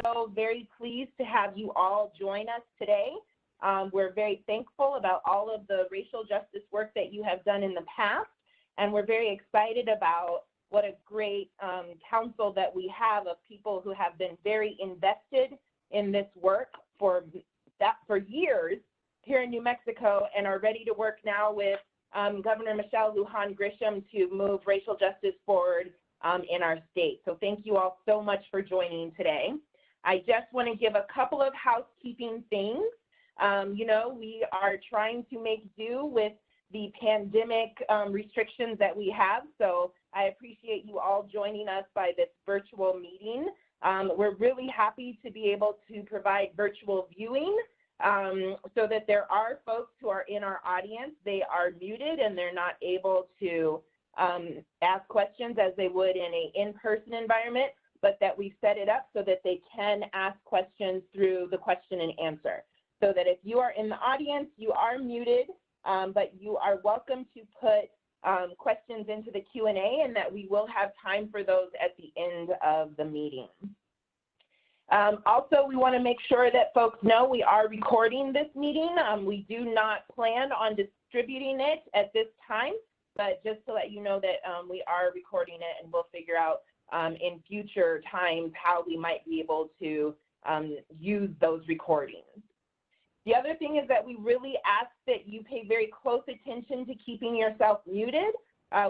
so very pleased to have you all join us today. We're very thankful about all of the racial justice work that you have done in the past, and we're very excited about what a great council that we have of people who have been very invested in this work for years here in New Mexico and are ready to work now with Governor Michelle Lujan Grisham to move racial justice forward in our state. So thank you all so much for joining today. I just want to give a couple of housekeeping things. You know, we are trying to make do with the pandemic restrictions that we have. So I appreciate you all joining us by this virtual meeting. We're really happy to be able to provide virtual viewing so that there are folks who are in our audience. They are muted and they're not able to ask questions as they would in an in-person environment, but that we've set it up so that they can ask questions through the question and answer. So that if you are in the audience, you are muted, but you are welcome to put questions into the Q&A, and that we will have time for those at the end of the meeting. Also, we want to make sure that folks know we are recording this meeting. We do not plan on distributing it at this time, but just to let you know that we are recording it, and we'll figure out in future times how we might be able to use those recordings. The other thing is that we really ask that you pay very close attention to keeping yourself muted.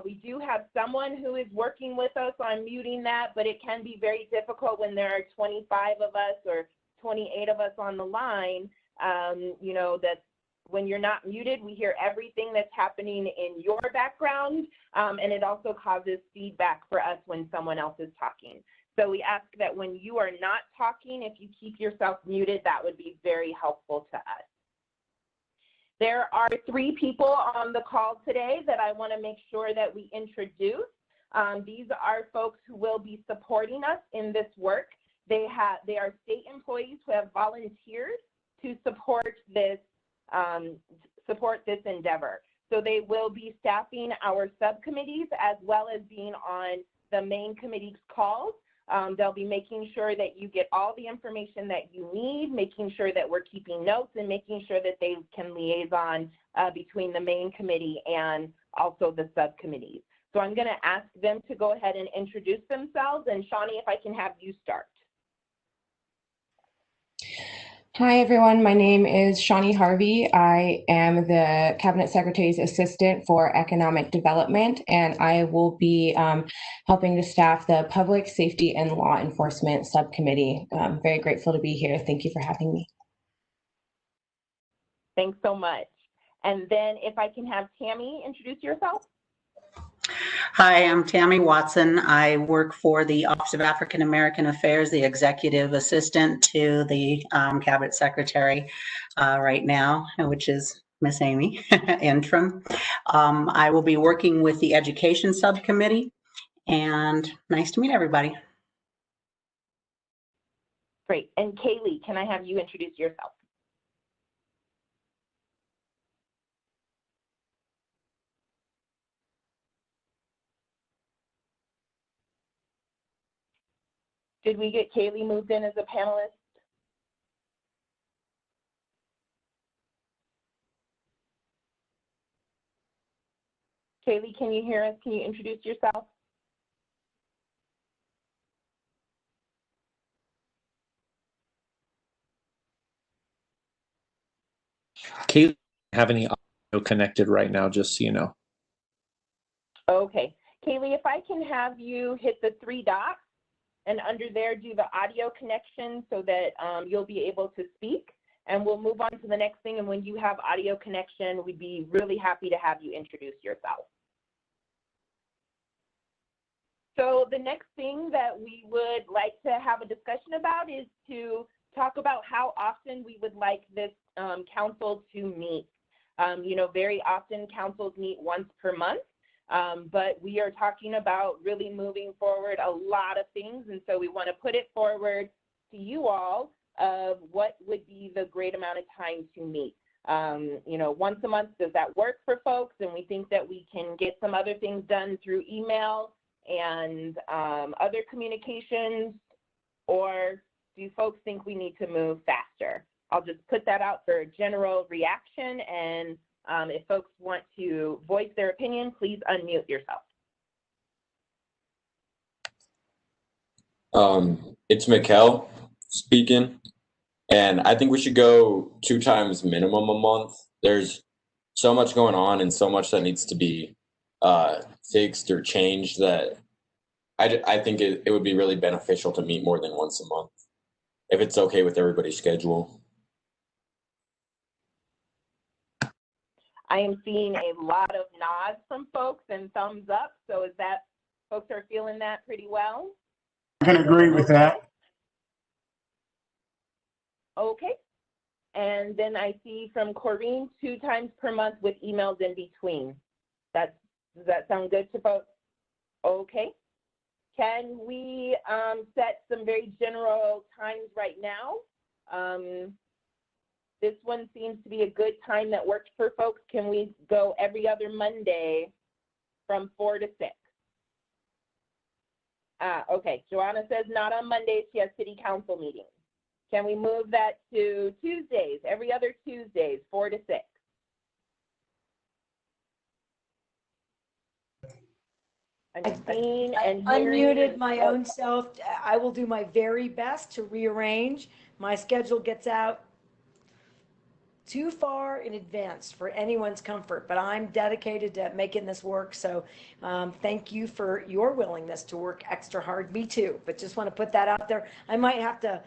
We do have someone who is working with us on muting that, but it can be very difficult when there are 25 of us or 28 of us on the line. You know, that when you're not muted, we hear everything that's happening in your background, and it also causes feedback for us when someone else is talking. So we ask that when you are not talking, if you keep yourself muted, that would be very helpful to us. There are 3 people on the call today that I want to make sure that we introduce. These are folks who will be supporting us in this work. They are state employees who have volunteered to support this endeavor. So they will be staffing our subcommittees as well as being on the main committee's calls. They'll be making sure that you get all the information that you need, making sure that we're keeping notes, and making sure that they can liaison between the main committee and also the subcommittees. So I'm going to ask them to go ahead and introduce themselves. And Shawnee, if I can have you start. Hi, everyone. My name is Shawnee Harvey. I am the Cabinet Secretary's Assistant for Economic Development, and I will be helping to staff the Public Safety and Law Enforcement Subcommittee. I'm very grateful to be here. Thank you for having me. Thanks so much. And then if I can have Tammy introduce yourself. Hi, I'm Tammy Watson. I work for the Office of African American Affairs, the executive assistant to the Cabinet Secretary right now, which is Miss Amy, interim. I will be working with the Education Subcommittee, and nice to meet everybody. Great. And Kaylee, can I have you introduce yourself? Did we get Kaylee moved in as a panelist? Kaylee, can you hear us? Can you introduce yourself? Kaylee, have any audio connected right now, just so you know. Okay. Kaylee, if I can have you hit the 3 dots, and under there do the audio connection so that you'll be able to speak, and we'll move on to the next thing. And when you have audio connection, we'd be really happy to have you introduce yourself. So the next thing that we would like to have a discussion about is to talk about how often we would like this council to meet. You know, very often councils meet once per month. But we are talking about really moving forward a lot of things, and so we want to put it forward to you all of what would be the great amount of time to meet. You know, once a month, does that work for folks? And we think that we can get some other things done through email and other communications, or do folks think we need to move faster? I'll just put that out for a general reaction, and if folks want to voice their opinion, please unmute yourself. It's Mikkel speaking, and I think we should go 2 times minimum a month. There's so much going on and so much that needs to be fixed or changed that I think it would be really beneficial to meet more than once a month, if it's okay with everybody's schedule. I am seeing a lot of nods from folks and thumbs up. So is that, folks are feeling that pretty well? I can agree with that. Okay. And then I see from Corrine, 2 times per month with emails in between. Does that sound good to folks? Okay. Can we set some very general times right now? This one seems to be a good time that works for folks. Can we go every other Monday from 4 to 6? Okay, Joanna says not on Mondays, she has city council meetings. Can we move that to Tuesdays, every other Tuesdays, 4 to 6? I'm seeing and hearing. Unmuted my own self. I will do my very best to rearrange. My schedule gets out too far in advance for anyone's comfort, but I'm dedicated to making this work. So thank you for your willingness to work extra hard. Me too, but just want to put that out there. I might have to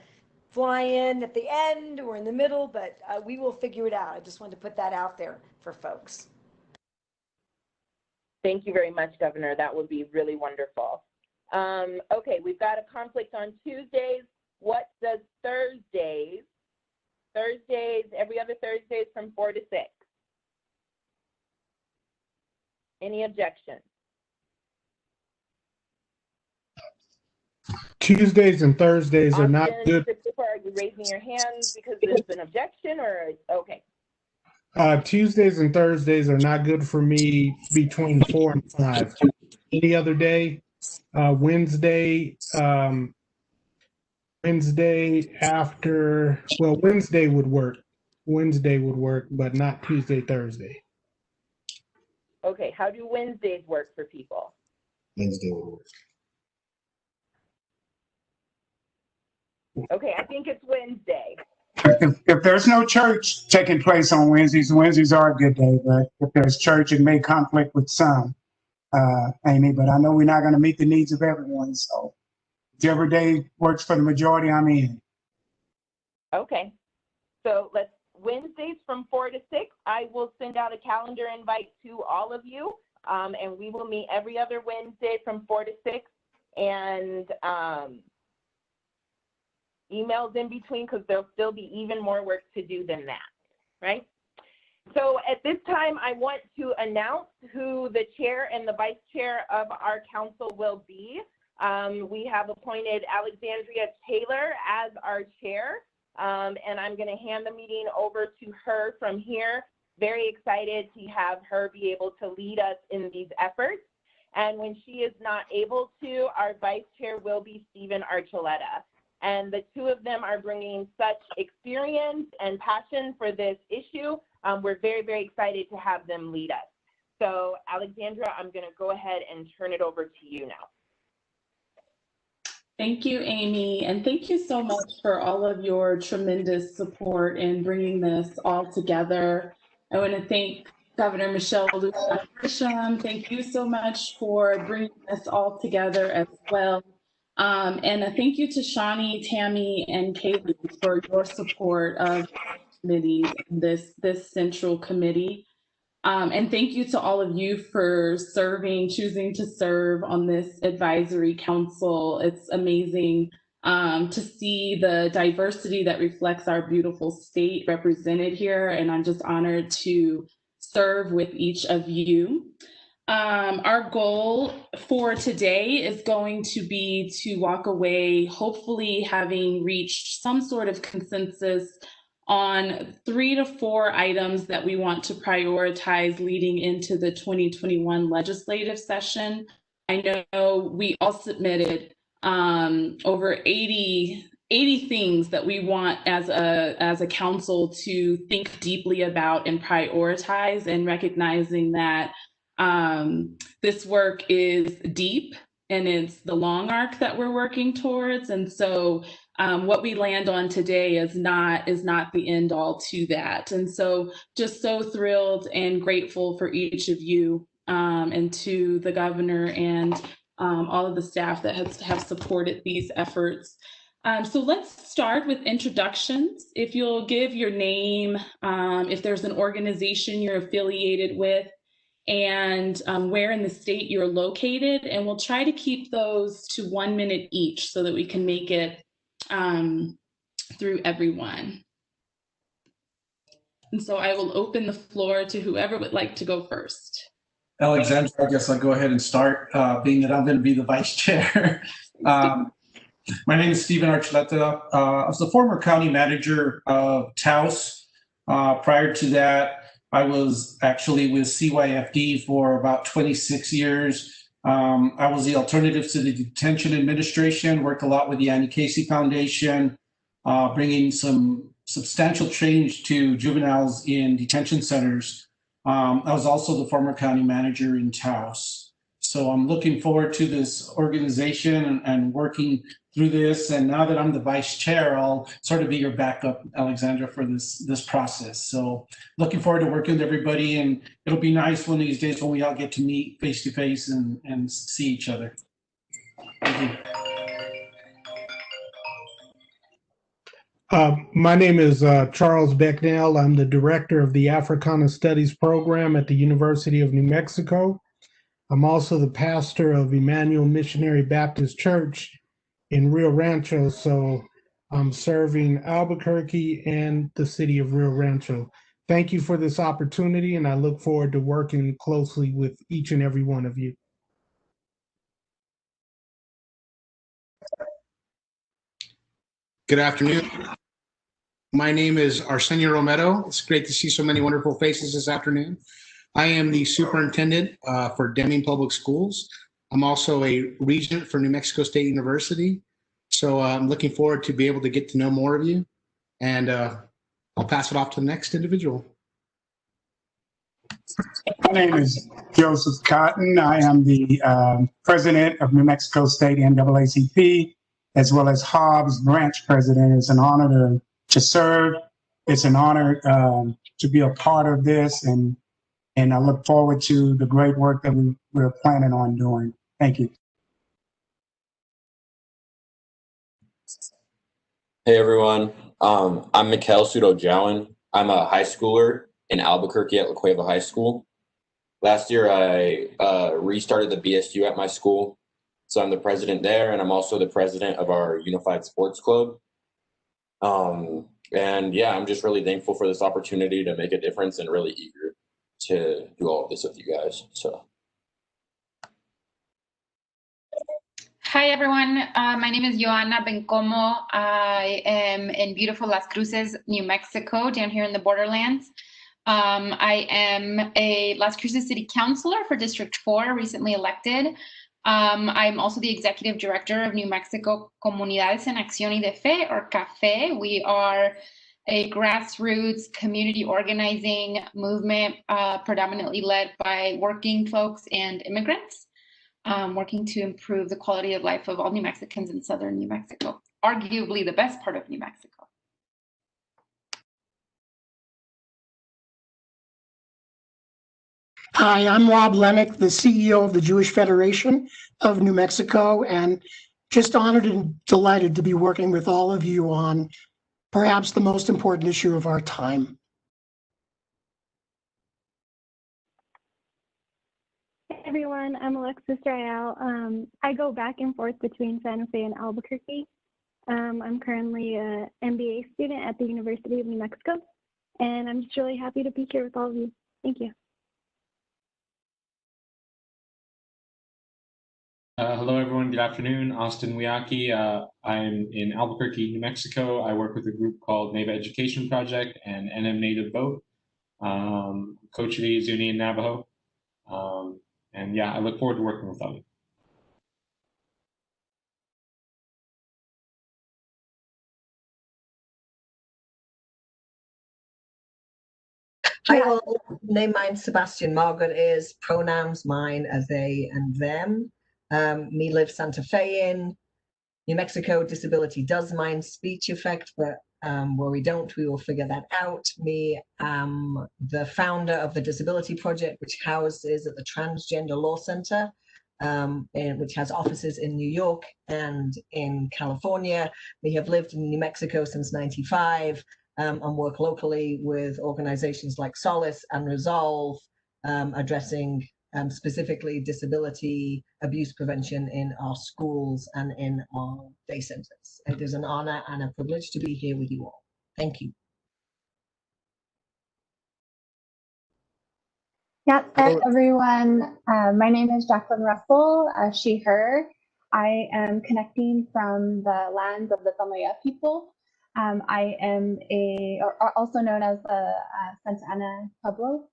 fly in at the end or in the middle, but we will figure it out. I just wanted to put that out there for folks. Thank you very much, Governor. That would be really wonderful. Okay, we've got a conflict on Tuesdays. What does Thursdays, every other Thursdays from 4 to 6? Any objections? Tuesdays and Thursdays are not good. Are you raising your hands because there's an objection or, okay. Tuesdays and Thursdays are not good for me between 4 and 5. Any other day, Wednesday after, well, Wednesday would work. Wednesday would work, but not Tuesday, Thursday. Okay, how do Wednesdays work for people? Wednesday would work. Okay, I think it's Wednesday. If there's no church taking place on Wednesdays, Wednesdays are a good day, but if there's church, it may conflict with some, Amy, but I know we're not going to meet the needs of everyone. So whichever day works for the majority, I'm in. Okay, so let's, Wednesdays from 4 to 6, I will send out a calendar invite to all of you, and we will meet every other Wednesday from 4 to 6, and emails in between, because there'll still be even more work to do than that, right? So at this time, I want to announce who the chair and the vice chair of our council will be. We have appointed Alexandria Taylor as our chair, and I'm going to hand the meeting over to her from here. Very excited to have her be able to lead us in these efforts. And when she is not able to, our vice chair will be Stephen Archuleta. And the two of them are bringing such experience and passion for this issue. We're very, very excited to have them lead us. So Alexandra, I'm going to go ahead and turn it over to you now. Thank you, Amy, and thank you so much for all of your tremendous support in bringing this all together. I want to thank Governor Michelle Lujan Grisham. Thank you so much for bringing this all together as well. And a thank you to Shawnee, Tammy, and Kaylee for your support of committees, this central committee. And thank you to all of you for choosing to serve on this advisory council. It's amazing to see the diversity that reflects our beautiful state represented here. And I'm just honored to serve with each of you. Our goal for today is going to be to walk away, hopefully having reached some sort of consensus on 3 to 4 items that we want to prioritize leading into the 2021 legislative session. I know we all submitted over 80 80 things that we want as a council to think deeply about and prioritize, and recognizing that this work is deep and it's the long arc that we're working towards. And so what we land on today is not the end all to that. And so just so thrilled and grateful for each of you, and to the governor and all of the staff that have supported these efforts. So let's start with introductions. If you'll give your name, if there's an organization you're affiliated with, and where in the state you're located, and we'll try to keep those to 1 minute each so that we can make it through everyone. And so I will open the floor to whoever would like to go first. Alexandra, I guess I'll go ahead and start, being that I'm going to be the vice chair. My name is Stephen Archuleta. I was the former county manager of Taos. Prior to that, I was actually with CYFD for about 26 years. I was the Alternatives to the Detention Administration, worked a lot with the Annie Casey Foundation, bringing some substantial change to juveniles in detention centers. I was also the former county manager in Taos. So I'm looking forward to this organization and working through this. And now that I'm the vice chair, I'll sort of be your backup, Alexandra, for this process. So looking forward to working with everybody. And it'll be nice one of these days when we all get to meet face to face and see each other. Thank you. My name is Charles Becknell. I'm the director of the Africana Studies program at the University of New Mexico. I'm also the pastor of Emmanuel Missionary Baptist Church in Rio Rancho, so I'm serving Albuquerque and the city of Rio Rancho. Thank you for this opportunity, and I look forward to working closely with each and every one of you. Good afternoon. My name is Arsenio Romero. It's great to see so many wonderful faces this afternoon. I am the superintendent for Deming Public Schools. I'm also a regent for New Mexico State University. So I'm looking forward to be able to get to know more of you. And I'll pass it off to the next individual. My name is Joseph Cotton. I am the president of New Mexico State NAACP, as well as Hobbs branch president. It's an honor to serve. It's an honor to be a part of this, and I look forward to the great work that we're planning on doing. Thank you. Hey everyone, I'm Mikhail Sudo-Jowan. I'm a high schooler in Albuquerque at La Cueva High School. Last year I restarted the BSU at my school, so I'm the president there, and I'm also the president of our Unified Sports Club. And yeah, I'm just really thankful for this opportunity to make a difference, and really eager to do all of this with you guys. So. Hi, everyone. My name is Joana Bencomo. I am in beautiful Las Cruces, New Mexico, down here in the borderlands. I am a Las Cruces City Councilor for District 4, recently elected. I'm also the Executive Director of New Mexico Comunidades en Acción y de Fe, or CAFE. We are a grassroots community organizing movement predominantly led by working folks and immigrants, working to improve the quality of life of all New Mexicans in southern New Mexico, arguably the best part of New Mexico. Hi, I'm Rob Lemick, the CEO of the Jewish Federation of New Mexico, and just honored and delighted to be working with all of you on perhaps the most important issue of our time. Hey everyone, I'm Alexis Rayal. I go back and forth between Santa Fe and Albuquerque. I'm currently an MBA student at the University of New Mexico, and I'm just really happy to be here with all of you. Thank you. Hello, everyone. Good afternoon. Austin Wiaki. I'm in Albuquerque, New Mexico. I work with a group called Neva Education Project and NM Native Vote, Cochiti, Zuni, and Navajo. And yeah, I look forward to working with all of you. Hi all, name mine Sebastian Margaret is, pronouns mine are they and them. Me live Santa Fe in New Mexico. Disability does mind speech effect, but where we don't, we will figure that out. Me am the founder of the Disability Project, which houses at the Transgender Law Center, which has offices in New York and in California. We have lived in New Mexico since '95 and work locally with organizations like Solace and Resolve, addressing specifically disability abuse prevention in our schools and in our day centers. It is an honor and a privilege to be here with you all. Thank you. Yeah, everyone. My name is Jacqueline Russell, she, her. I am connecting from the lands of the Tamaya people. I am also known as the Santa Ana Pueblo,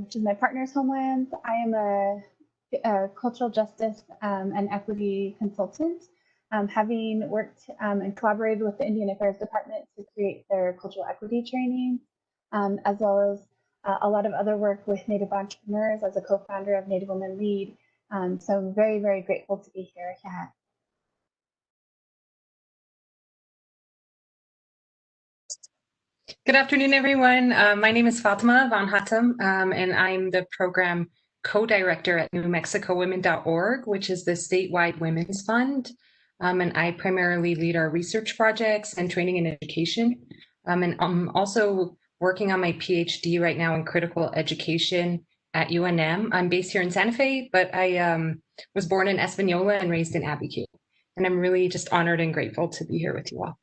which is my partner's homeland. I am a cultural justice and equity consultant, having worked and collaborated with the Indian Affairs Department to create their cultural equity training, as well as a lot of other work with Native entrepreneurs as a co-founder of Native Women Lead. So I'm very, very grateful to be here. Yeah. Good afternoon, everyone. My name is Fatima Van Hattem, and I'm the program co-director at NewMexicoWomen.org, which is the statewide women's fund. And I primarily lead our research projects and training and education. And I'm also working on my PhD right now in critical education at UNM. I'm based here in Santa Fe, but I was born in Espanola and raised in Abiquiu. And I'm really just honored and grateful to be here with you all.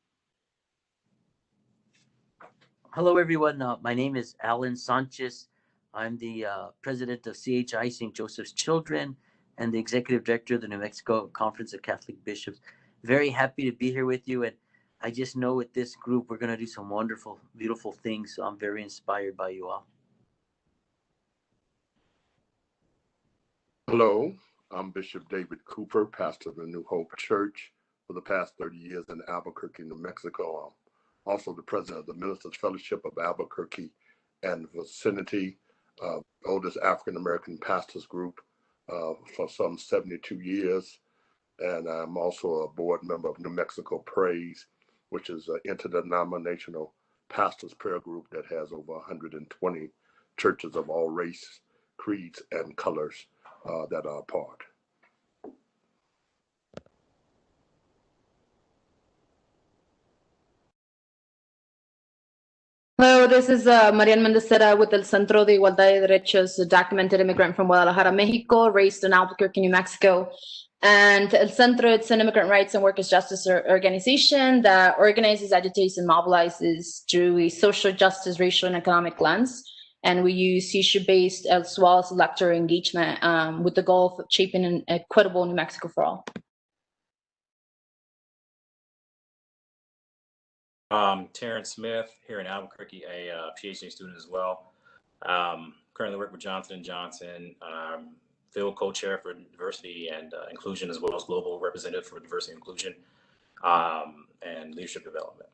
Hello, everyone. My name is Alan Sanchez. I'm the president of CHI St. Joseph's Children and the executive director of the New Mexico Conference of Catholic Bishops. Very happy to be here with you. And I just know with this group, we're going to do some wonderful, beautiful things. So I'm very inspired by you all. Hello, I'm Bishop David Cooper, pastor of the New Hope Church for the past 30 years in Albuquerque, New Mexico. I'm also the president of the Ministers Fellowship of Albuquerque and vicinity, oldest African-American pastors group for some 72 years. And I'm also a board member of New Mexico Praise, which is an interdenominational pastors prayer group that has over 120 churches of all race, creeds, and colors that are a part. Hello, this is Marian Mendecera with El Centro de Igualdad y Derechos, a documented immigrant from Guadalajara, Mexico, raised in Albuquerque, New Mexico. And El Centro, it's an immigrant rights and workers' justice organization that organizes, agitates, and mobilizes through a social justice, racial, and economic lens. And we use issue-based as well as electoral engagement with the goal of shaping an equitable New Mexico for all. Terrence Smith here in Albuquerque, a PhD student as well. Currently work with Johnson & Johnson, field co-chair for diversity and inclusion, as well as global representative for diversity and inclusion and leadership development.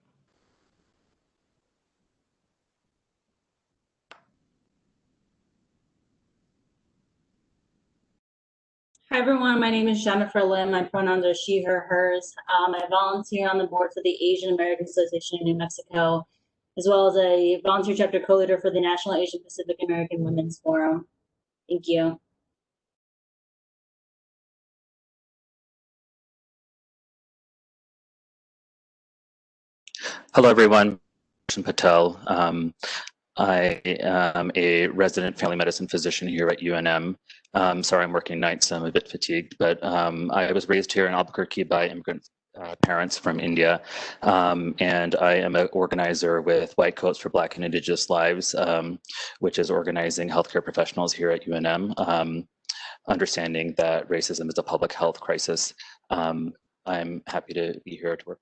Hi, everyone. My name is Jennifer Lim. My pronouns are she, her, hers. I volunteer on the board for the Asian American Association in New Mexico, as well as a volunteer chapter co-leader for the National Asian Pacific American Women's Forum. Thank you. Hello, everyone. Darshan Patel. I am a resident family medicine physician here at UNM. Sorry, I'm working nights, so I'm a bit fatigued, but I was raised here in Albuquerque by immigrant parents from India, and I am an organizer with White Coats for Black and Indigenous Lives, which is organizing healthcare professionals here at UNM, understanding that racism is a public health crisis. I'm happy to be here to work.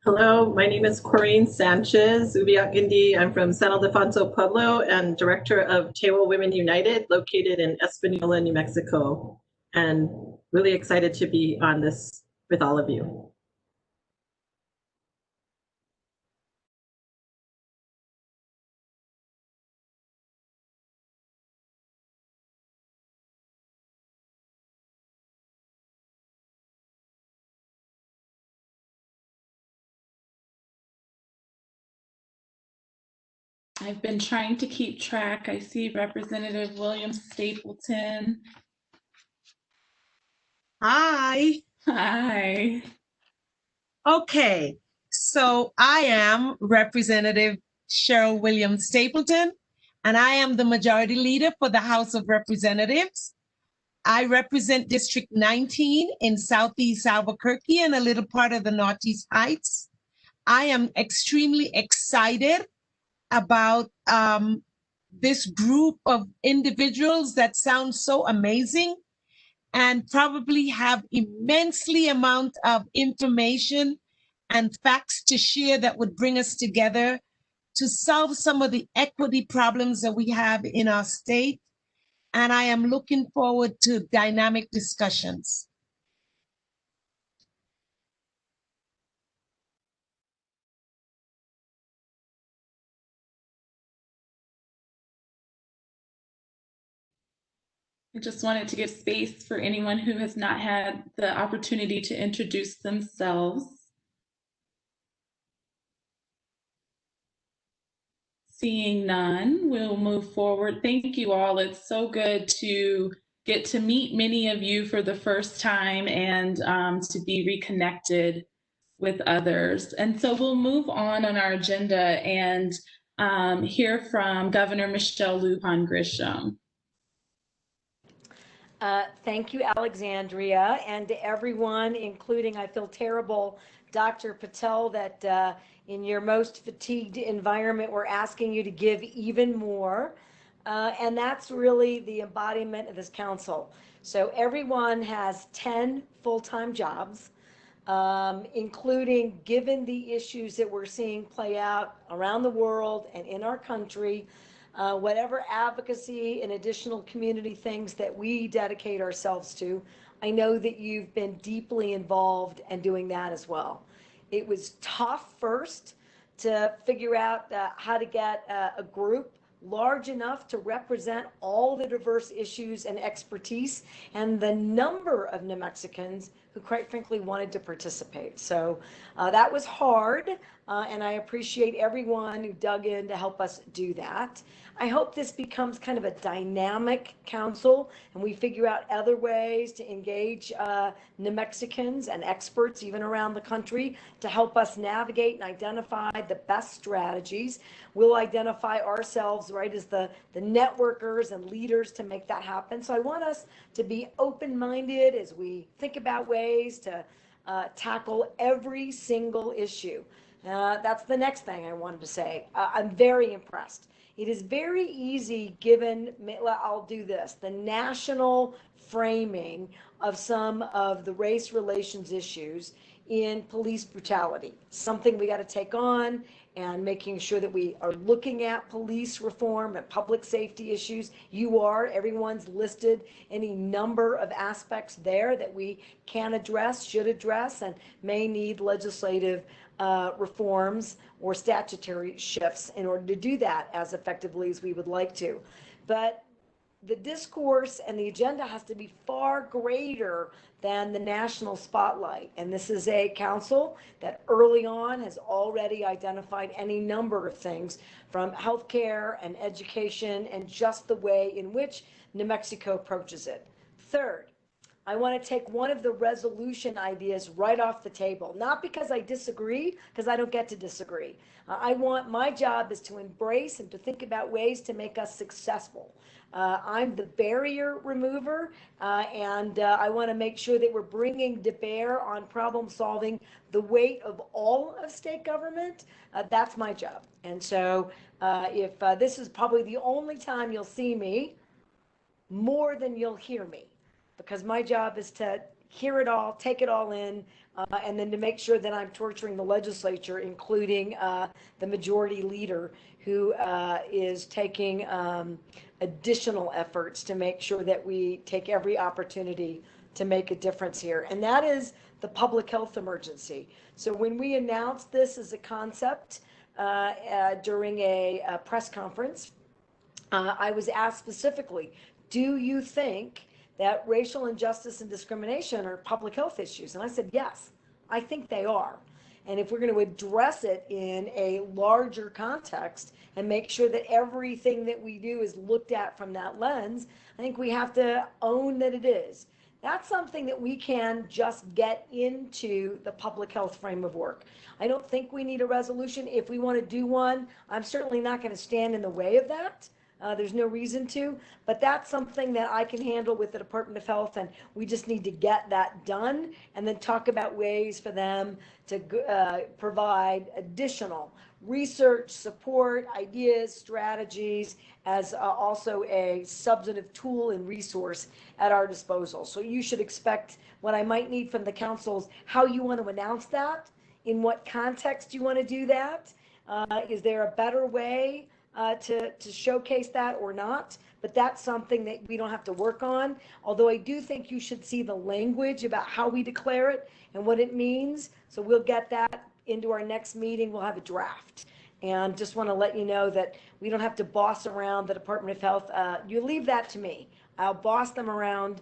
Hello, my name is Corinne Sanchez Ubiak-Indi. I'm from San Ildefonso Pueblo and director of Tewa Women United, located in Espanola, New Mexico, and really excited to be on this with all of you. I've been trying to keep track. I see Representative William Stapleton. Hi. Hi. Okay, so I am Representative Cheryl Williams Stapleton, and I am the Majority Leader for the House of Representatives. I represent District 19 in Southeast Albuquerque and a little part of the Northeast Heights. I am extremely excited about this group of individuals that sound so amazing and probably have immensely amount of information and facts to share that would bring us together to solve some of the equity problems that we have in our state. And I am looking forward to dynamic discussions. I just wanted to give space for anyone who has not had the opportunity to introduce themselves. Seeing none, we'll move forward. Thank you all. It's so good to get to meet many of you for the first time and to be reconnected with others. And so we'll move on our agenda and hear from Governor Michelle Lujan Grisham. Thank you, Alexandria, and to everyone, including, I feel terrible, Dr. Patel, that in your most fatigued environment, we're asking you to give even more. And that's really the embodiment of this council. So everyone has 10 full-time jobs, including, given the issues that we're seeing play out around the world and in our country, whatever advocacy and additional community things that we dedicate ourselves to, I know that you've been deeply involved in doing that as well. It was tough first to figure out how to get a group large enough to represent all the diverse issues and expertise and the number of New Mexicans who quite frankly wanted to participate. So that was hard, and I appreciate everyone who dug in to help us do that. I hope this becomes kind of a dynamic council and we figure out other ways to engage New Mexicans and experts even around the country to help us navigate and identify the best strategies. We'll identify ourselves, right, as the networkers and leaders to make that happen. So I want us to be open-minded as we think about ways to tackle every single issue. That's the next thing I wanted to say. I'm very impressed. It is very easy given, I'll do this, the national framing of some of the race relations issues in police brutality, something we got to take on, and making sure that we are looking at police reform and public safety issues. Everyone's listed any number of aspects there that we can address, should address, and may need legislative reforms or statutory shifts in order to do that as effectively as we would like to. But the discourse and the agenda has to be far greater than the national spotlight. And this is a council that early on has already identified any number of things from healthcare and education and just the way in which New Mexico approaches it. Third, I want to take one of the resolution ideas right off the table, not because I disagree, because I don't get to disagree. My job is to embrace and to think about ways to make us successful. I'm the barrier remover, and I want to make sure that we're bringing to bear on problem solving the weight of all of state government. That's my job. And so if this is probably the only time you'll see me more than you'll hear me, because my job is to hear it all, take it all in, and then to make sure that I'm torturing the legislature, including the majority leader, who is taking additional efforts to make sure that we take every opportunity to make a difference here. And that is the public health emergency. So when we announced this as a concept during a press conference, I was asked specifically, do you think that racial injustice and discrimination are public health issues? And I said, yes, I think they are. And if we're going to address it in a larger context and make sure that everything that we do is looked at from that lens, I think we have to own that it is. That's something that we can just get into the public health frame of work. I don't think we need a resolution. If we want to do one, I'm certainly not going to stand in the way of that. There's no reason to, but that's something that I can handle with the Department of Health, and we just need to get that done and then talk about ways for them to provide additional research, support, ideas, strategies, as also a substantive tool and resource at our disposal. So you should expect what I might need from the councils, how you want to announce that, in what context you want to do that. Is there a better way to showcase that or not? But that's something that we don't have to work on. Although I do think you should see the language about how we declare it and what it means. So we'll get that into our next meeting. We'll have a draft. And just want to let you know that we don't have to boss around the Department of Health. You leave that to me. I'll boss them around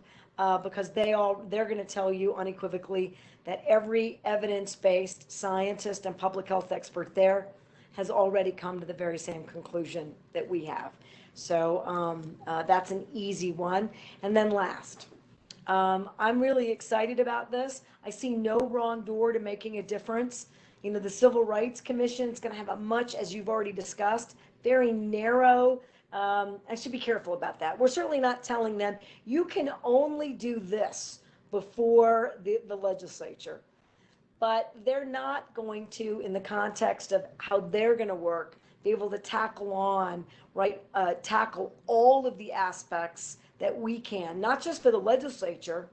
because they're going to tell you unequivocally that every evidence-based scientist and public health expert there has already come to the very same conclusion that we have. So that's an easy one. And then last, I'm really excited about this. I see no wrong door to making a difference. You know, the Civil Rights Commission is going to have a much, as you've already discussed, very narrow. I should be careful about that. We're certainly not telling them you can only do this before the legislature. But they're not going to, in the context of how they're going to work, be able to tackle all of the aspects that we can, not just for the legislature,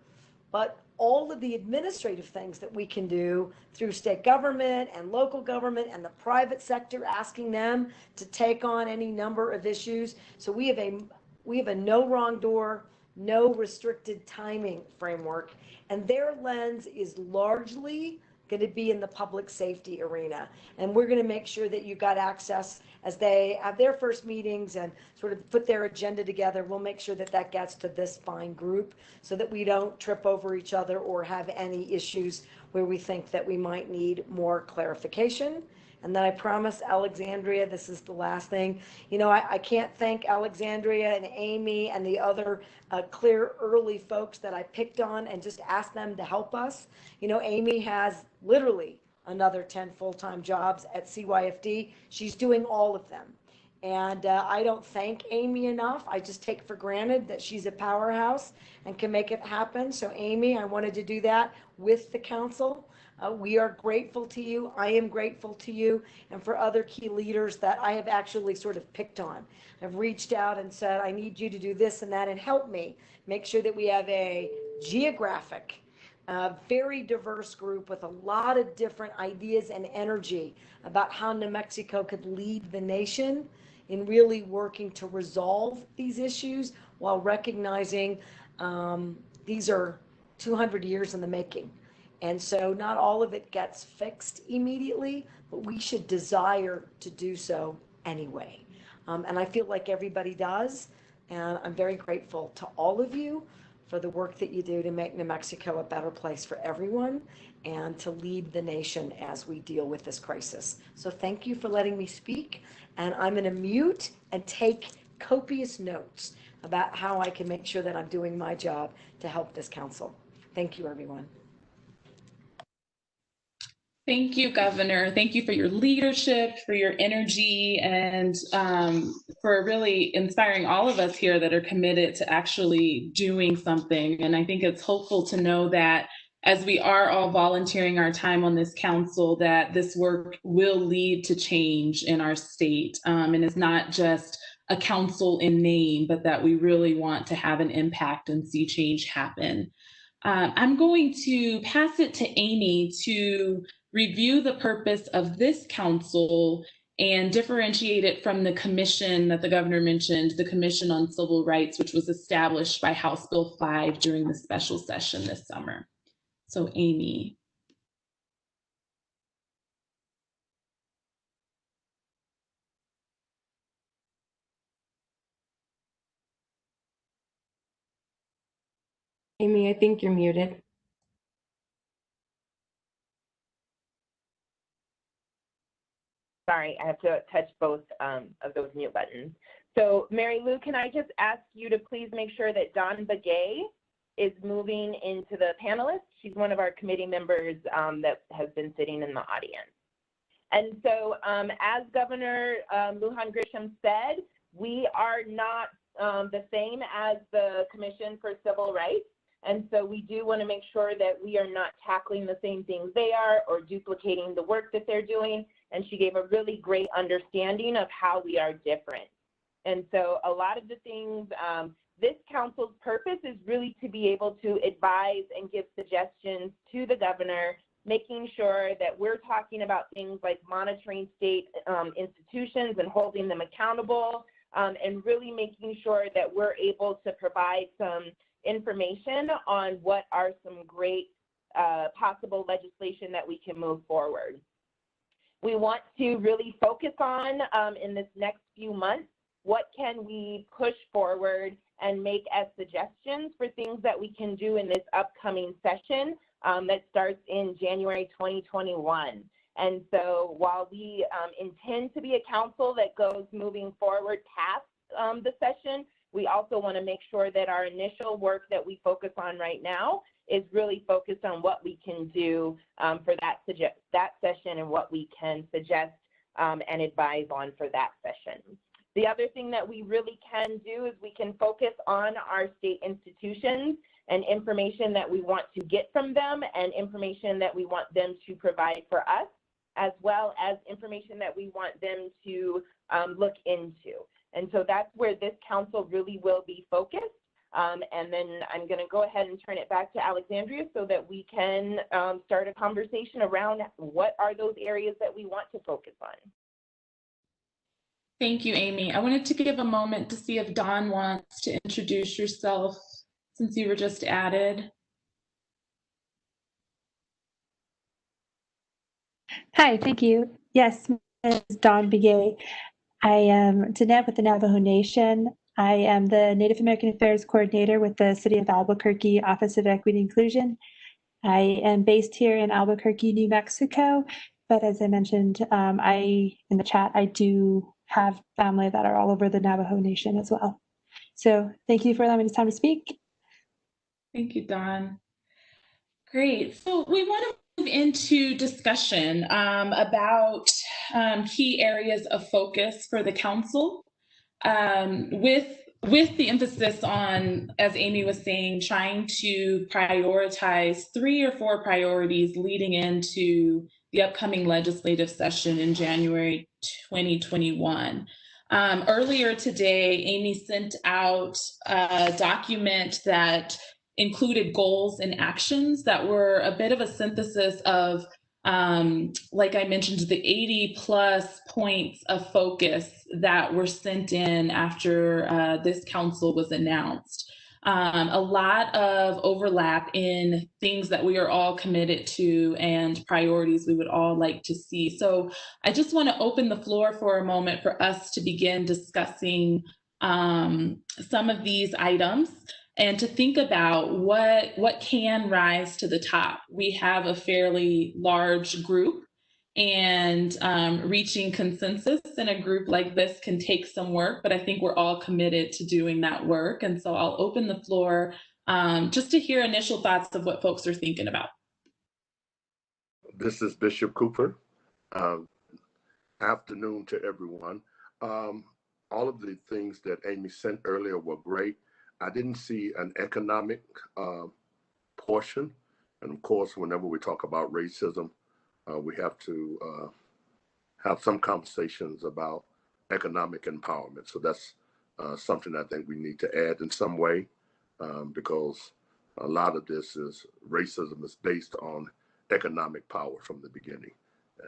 but all of the administrative things that we can do through state government and local government and the private sector, asking them to take on any number of issues. So we have a no wrong door, no restricted timing framework, and their lens is largely going to be in the public safety arena. And we're going to make sure that you got access as they have their first meetings and sort of put their agenda together. We'll make sure that that gets to this fine group so that we don't trip over each other or have any issues where we think that we might need more clarification. And then I promise Alexandria, this is the last thing. You know, I can't thank Alexandria and Amy and the other clear early folks that I picked on and just asked them to help us. You know, Amy has literally another 10 full-time jobs at CYFD. She's doing all of them. And I don't thank Amy enough. I just take for granted that she's a powerhouse and can make it happen. So Amy, I wanted to do that with the council. We are grateful to you. I am grateful to you, and for other key leaders that I have actually sort of picked on. I've reached out and said, I need you to do this and that and help me make sure that we have a geographic, very diverse group with a lot of different ideas and energy about how New Mexico could lead the nation in really working to resolve these issues while recognizing these are 200 years in the making. And so not all of it gets fixed immediately, but we should desire to do so anyway. And I feel like everybody does. And I'm very grateful to all of you for the work that you do to make New Mexico a better place for everyone and to lead the nation as we deal with this crisis. So thank you for letting me speak. And I'm going to mute and take copious notes about how I can make sure that I'm doing my job to help this council. Thank you, everyone. Thank you, Governor. Thank you for your leadership, for your energy, and for really inspiring all of us here that are committed to actually doing something. And I think it's hopeful to know that as we are all volunteering our time on this council, that this work will lead to change in our state. And it's not just a council in name, but that we really want to have an impact and see change happen. I'm going to pass it to Amy to review the purpose of this council and differentiate it from the commission that the governor mentioned, the Commission on Civil Rights, which was established by House Bill 5 during the special session this summer. So Amy. Amy, I think you're muted. Sorry, I have to touch both of those mute buttons. So Mary Lou, can I just ask you to please make sure that Dawn Begay is moving into the panelists? She's one of our committee members that has been sitting in the audience. And so as Governor Lujan Grisham said, we are not the same as the Commission for Civil Rights. And so we do want to make sure that we are not tackling the same things they are or duplicating the work that they're doing. And she gave a really great understanding of how we are different. And so a lot of the things, this council's purpose is really to be able to advise and give suggestions to the governor, making sure that we're talking about things like monitoring state institutions and holding them accountable, and really making sure that we're able to provide some information on what are some great possible legislation that we can move forward. We want to really focus on, in this next few months, what can we push forward and make as suggestions for things that we can do in this upcoming session that starts in January 2021. And so while we intend to be a council that goes moving forward past the session, we also want to make sure that our initial work that we focus on right now is really focused on what we can do for that session and what we can suggest and advise on for that session. The other thing that we really can do is we can focus on our state institutions and information that we want to get from them and information that we want them to provide for us, as well as information that we want them to look into. And so that's where this council really will be focused. And then I'm going to go ahead and turn it back to Alexandria so that we can start a conversation around what are those areas that we want to focus on. Thank you, Amy. I wanted to give a moment to see if Dawn wants to introduce yourself since you were just added. Hi, thank you. Yes, my name is Dawn Begay. I am Danette with the Navajo Nation. I am the Native American Affairs Coordinator with the City of Albuquerque Office of Equity and Inclusion. I am based here in Albuquerque, New Mexico, but as I mentioned in the chat, I do have family that are all over the Navajo Nation as well. So thank you for allowing me this time to speak. Thank you, Dawn. Great. So we want to move into discussion about key areas of focus for the council, with the emphasis on, as Amy was saying, trying to prioritize 3 or 4 priorities leading into the upcoming legislative session in January 2021. Earlier today, Amy sent out a document that included goals and actions that were a bit of a synthesis of, like I mentioned, the 80+ points of focus that were sent in after this council was announced. A lot of overlap in things that we are all committed to and priorities we would all like to see. So I just want to open the floor for a moment for us to begin discussing some of these items and to think about what can rise to the top. We have a fairly large group, and reaching consensus in a group like this can take some work, but I think we're all committed to doing that work. And so I'll open the floor just to hear initial thoughts of what folks are thinking about. This is Bishop Cooper. Afternoon to everyone. All of the things that Amy sent earlier were great. I didn't see an economic portion. And of course, whenever we talk about racism, we have to have some conversations about economic empowerment. So that's something I think we need to add in some way, because a lot of this is racism is based on economic power from the beginning.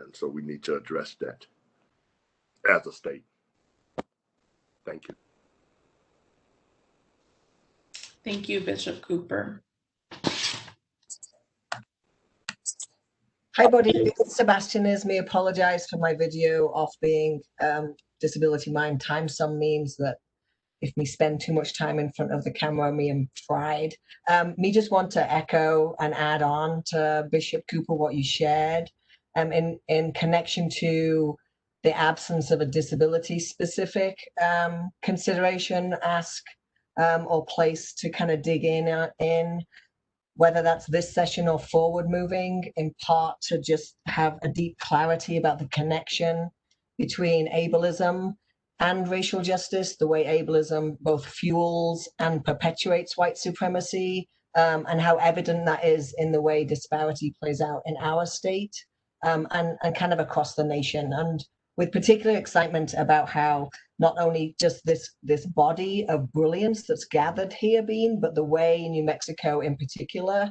And so we need to address that as a state. Thank you. Thank you, Bishop Cooper. Hi, buddy. Sebastian is me. Apologize for my video off being Disability Mind. Time some means that if me spend too much time in front of the camera, me am fried. Me just want to echo and add on to Bishop Cooper what you shared in connection to the absence of a disability-specific consideration, ask, or place to kind of dig in, whether that's this session or forward moving, in part to just have a deep clarity about the connection between ableism and racial justice, the way ableism both fuels and perpetuates white supremacy, and how evident that is in the way disparity plays out in our state, and kind of across the nation. And with particular excitement about how not only just this body of brilliance that's gathered here but the way New Mexico in particular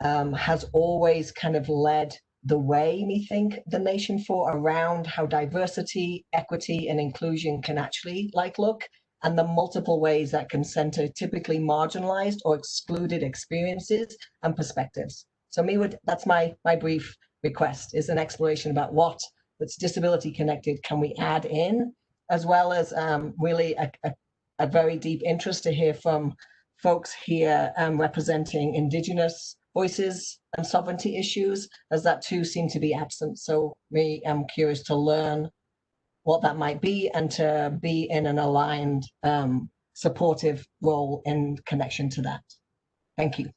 has always kind of led the way, me think, the nation for around how diversity, equity, and inclusion can actually look, and the multiple ways that can center typically marginalized or excluded experiences and perspectives. So that's my brief request, is an exploration about what that's disability connected can we add in, as well as really a very deep interest to hear from folks here representing Indigenous voices and sovereignty issues, as that too seem to be absent. So I'm curious to learn what that might be and to be in an aligned, supportive role in connection to that. Thank you.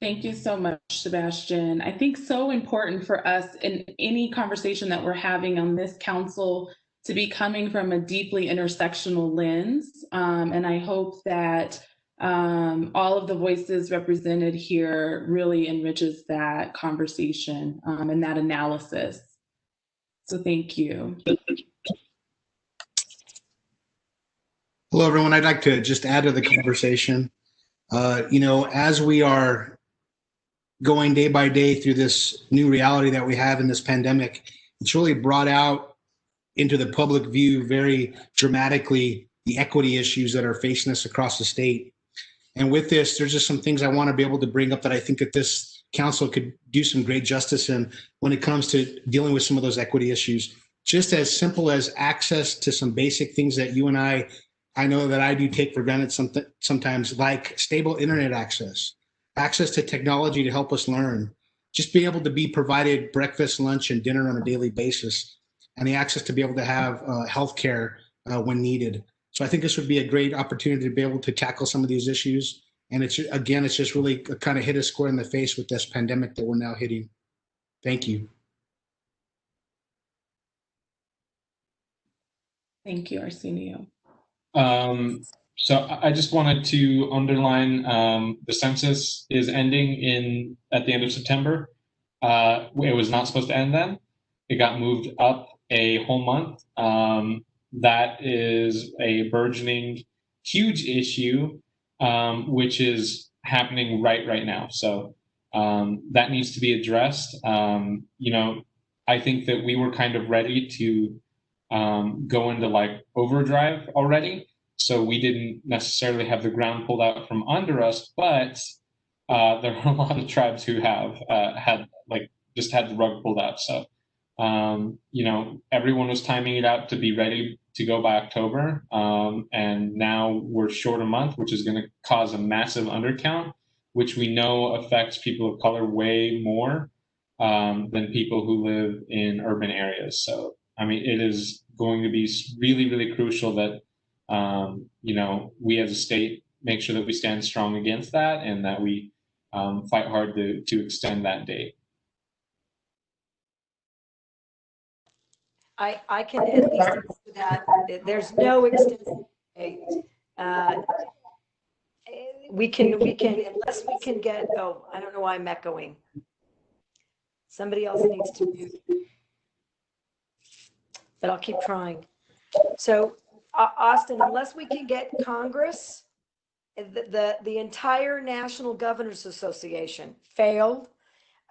Thank you so much, Sebastian. I think so important for us in any conversation that we're having on this council to be coming from a deeply intersectional lens. And I hope that all of the voices represented here really enriches that conversation and that analysis. So thank you. Hello, everyone. I'd like to just add to the conversation. As we are going day by day through this new reality that we have in this pandemic, it's really brought out into the public view very dramatically the equity issues that are facing us across the state. And with this, there's just some things I want to be able to bring up that I think that this council could do some great justice in when it comes to dealing with some of those equity issues. Just as simple as access to some basic things that you and I know that I do take for granted sometimes, like stable internet access to technology to help us learn, just be able to be provided breakfast, lunch, and dinner on a daily basis, and the access to be able to have healthcare when needed. So I think this would be a great opportunity to be able to tackle some of these issues. And it's just really kind of hit us square in the face with this pandemic that we're now hitting. Thank you. Thank you, Arsenio. So I just wanted to underline the census is ending at the end of September. It was not supposed to end then. It got moved up a whole month. That is a burgeoning, huge issue, which is happening right now. So that needs to be addressed. I think that we were kind of ready to go into overdrive already. So we didn't necessarily have the ground pulled out from under us, but there are a lot of tribes who have had the rug pulled out. So, everyone was timing it out to be ready to go by October. And now we're short a month, which is going to cause a massive undercount, which we know affects people of color way more than people who live in urban areas. So, it is going to be really, really crucial that we as a state make sure that we stand strong against that and that we fight hard to extend that date. I can at least answer that. There's no extensive date. We can unless we can get. Oh, I don't know why I'm echoing. Somebody else needs to mute. But I'll keep trying. So, Austin, unless we can get Congress the entire National Governors Association failed.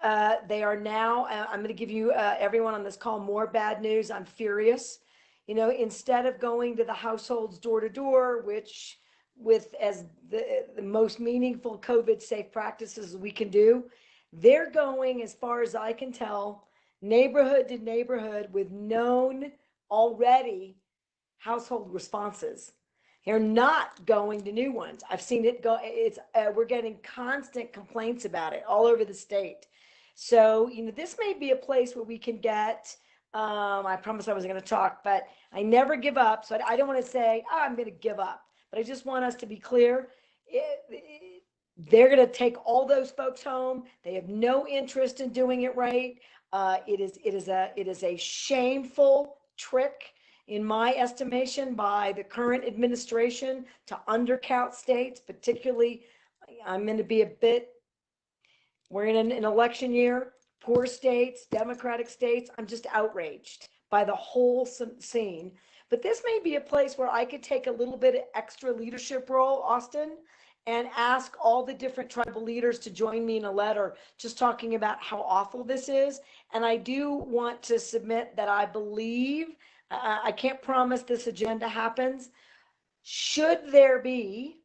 They are now, I'm going to give you, everyone on this call, more bad news. I'm furious. You know, instead of going to the households door to door, which with as the most meaningful COVID safe practices we can do, they're going, as far as I can tell, neighborhood to neighborhood with known already household responses. They're not going to new ones. I've seen it go. It's we're getting constant complaints about it all over the state. So, you know, this may be a place where we can get, I promised I wasn't going to talk, but I never give up. So I don't want to say, oh, I'm going to give up, but I just want us to be clear. They're going to take all those folks home. They have no interest in doing it right. It is a shameful trick, in my estimation, by the current administration to undercount states, particularly. I'm going to be a bit, we're in an election year, poor states, Democratic states. I'm just outraged by the whole scene. But this may be a place where I could take a little bit of extra leadership role, Austin, and ask all the different tribal leaders to join me in a letter just talking about how awful this is. And I do want to submit that I believe, I can't promise this agenda happens. Should there be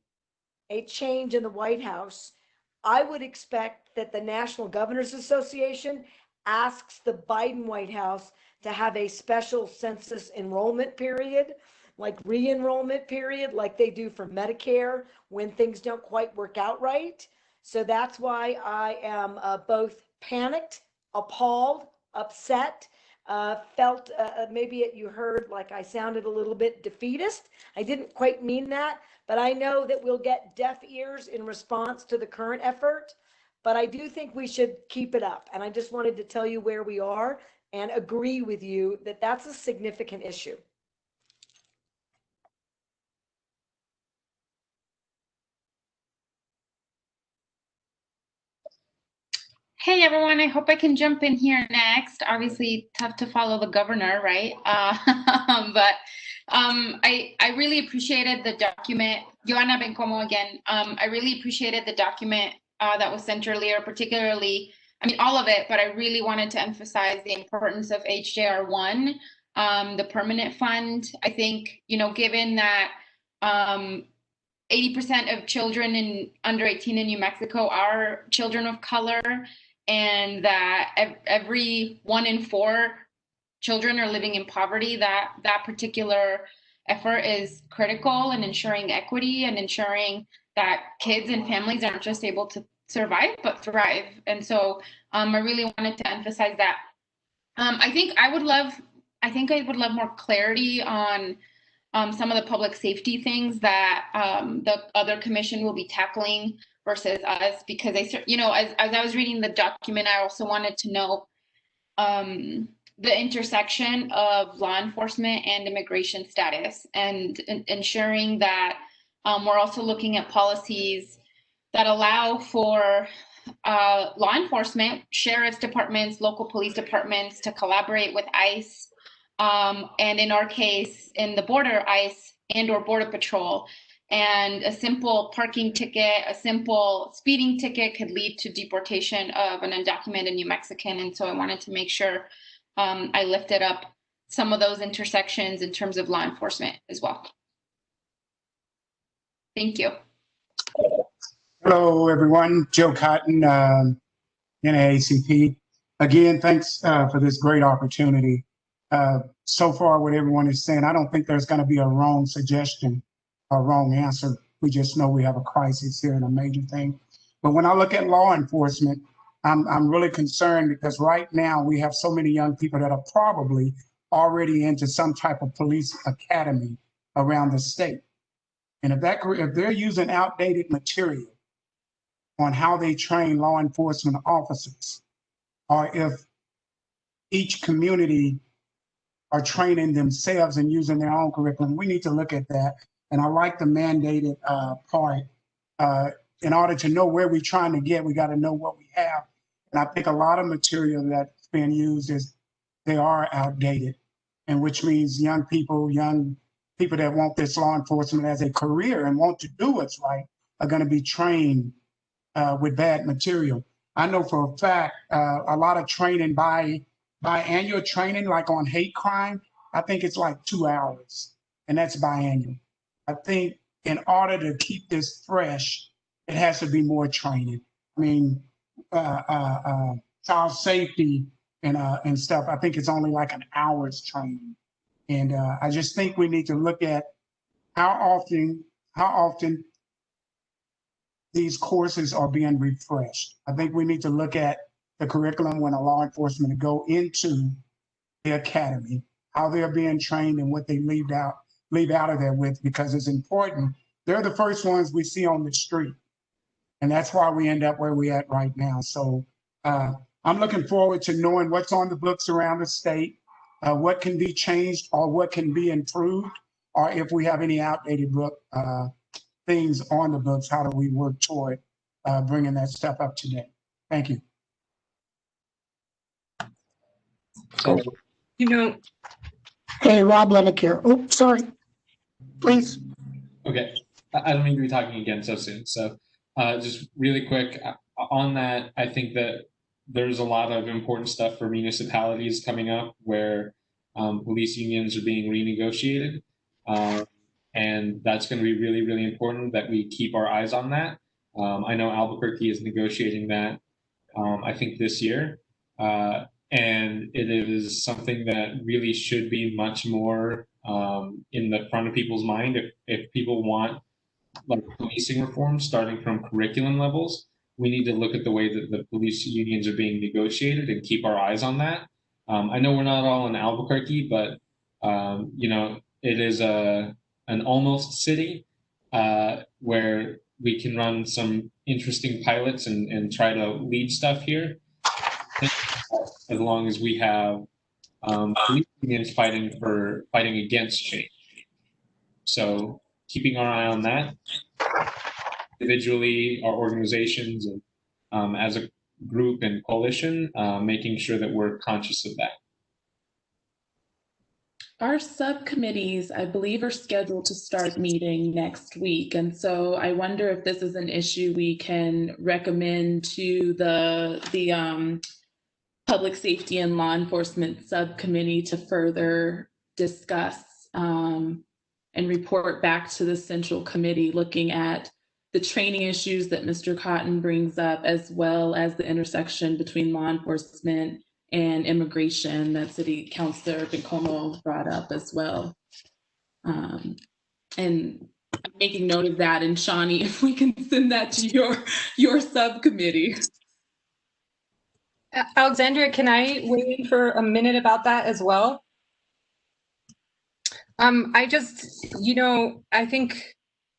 a change in the White House, I would expect that the National Governors Association asks the Biden White House to have a special census enrollment period, like re-enrollment period, like they do for Medicare when things don't quite work out right. So that's why I am both panicked, appalled, upset, felt maybe you heard like I sounded a little bit defeatist. I didn't quite mean that, but I know that we'll get deaf ears in response to the current effort. But I do think we should keep it up. And I just wanted to tell you where we are and agree with you that that's a significant issue. Hey everyone, I hope I can jump in here next. Obviously tough to follow the governor, right? But I really appreciated the document. Joanna Bencomo again. I really appreciated the document that was sent earlier, particularly, I mean, all of it, but I really wanted to emphasize the importance of HJR1, the permanent fund. I think, you know, given that 80% of children in under 18 in New Mexico are children of color, and that every 1 in 4 children are living in poverty, that particular effort is critical in ensuring equity and ensuring that kids and families aren't just able to survive, but thrive. And so I really wanted to emphasize that. I think I would love more clarity on some of the public safety things that the other commission will be tackling versus us, because you know, as I was reading the document, I also wanted to know the intersection of law enforcement and immigration status, and ensuring that we're also looking at policies that allow for law enforcement, sheriff's departments, local police departments to collaborate with ICE, and in our case, in the border, ICE and/or Border Patrol. And a simple parking ticket, a simple speeding ticket could lead to deportation of an undocumented New Mexican. And so I wanted to make sure I lifted up some of those intersections in terms of law enforcement as well. Thank you. Hello, everyone. Joe Cotton, NAACP. Again, thanks for this great opportunity. So far, what everyone is saying, I don't think there's going to be a wrong suggestion or wrong answer. We just know we have a crisis here and a major thing. But when I look at law enforcement, I'm really concerned, because right now we have so many young people that are probably already into some type of police academy around the state. And if they're using outdated material on how they train law enforcement officers, or if each community are training themselves and using their own curriculum, we need to look at that. And I like the mandated part. In order to know where we're trying to get, we got to know what we have. And I think a lot of material that's being used they are outdated, and which means young people that want this law enforcement as a career and want to do what's right are going to be trained with bad material. I know for a fact a lot of training biannual training, like on hate crime, I think it's like 2 hours, and that's biannual. I think in order to keep this fresh, it has to be more training. I mean, child safety and stuff, I think it's only like an hour's training. And I just think we need to look at how often these courses are being refreshed. I think we need to look at the curriculum when a law enforcement go into the academy, how they're being trained and what they leave out of there with, because it's important. They're the first ones we see on the street. And that's why we end up where we're at right now. So I'm looking forward to knowing what's on the books around the state, what can be changed or what can be improved, or if we have any outdated book things on the books, how do we work toward bringing that stuff up to date? Thank you. You know, Hey, Rob Lennox here. Oh, sorry. Please. Okay, I don't mean to be talking again so soon. So just really quick on that, I think that there's a lot of important stuff for municipalities coming up where police unions are being renegotiated. And that's going to be really, really important that we keep our eyes on that. I know Albuquerque is negotiating that, I think this year. And it is something that really should be much more in the front of people's mind. If people want like policing reform starting from curriculum levels, we need to look at the way that the police unions are being negotiated and keep our eyes on that. I know we're not all in Albuquerque, but you know, it is an almost city where we can run some interesting pilots and try to lead stuff here, as long as we have police unions fighting against change. So keeping our eye on that, individually, our organizations, and as a group and coalition, making sure that we're conscious of that. Our subcommittees, I believe, are scheduled to start meeting next week. And so I wonder if this is an issue we can recommend to the Public Safety and Law Enforcement Subcommittee to further discuss and report back to the Central Committee, looking at the training issues that Mr. Cotton brings up, as well as the intersection between law enforcement and immigration that City Councilor Bencomo brought up as well. And I'm making note of that, and Shawnee, if we can send that to your subcommittee. Alexandria, can I weigh in for a minute about that as well? I just, I think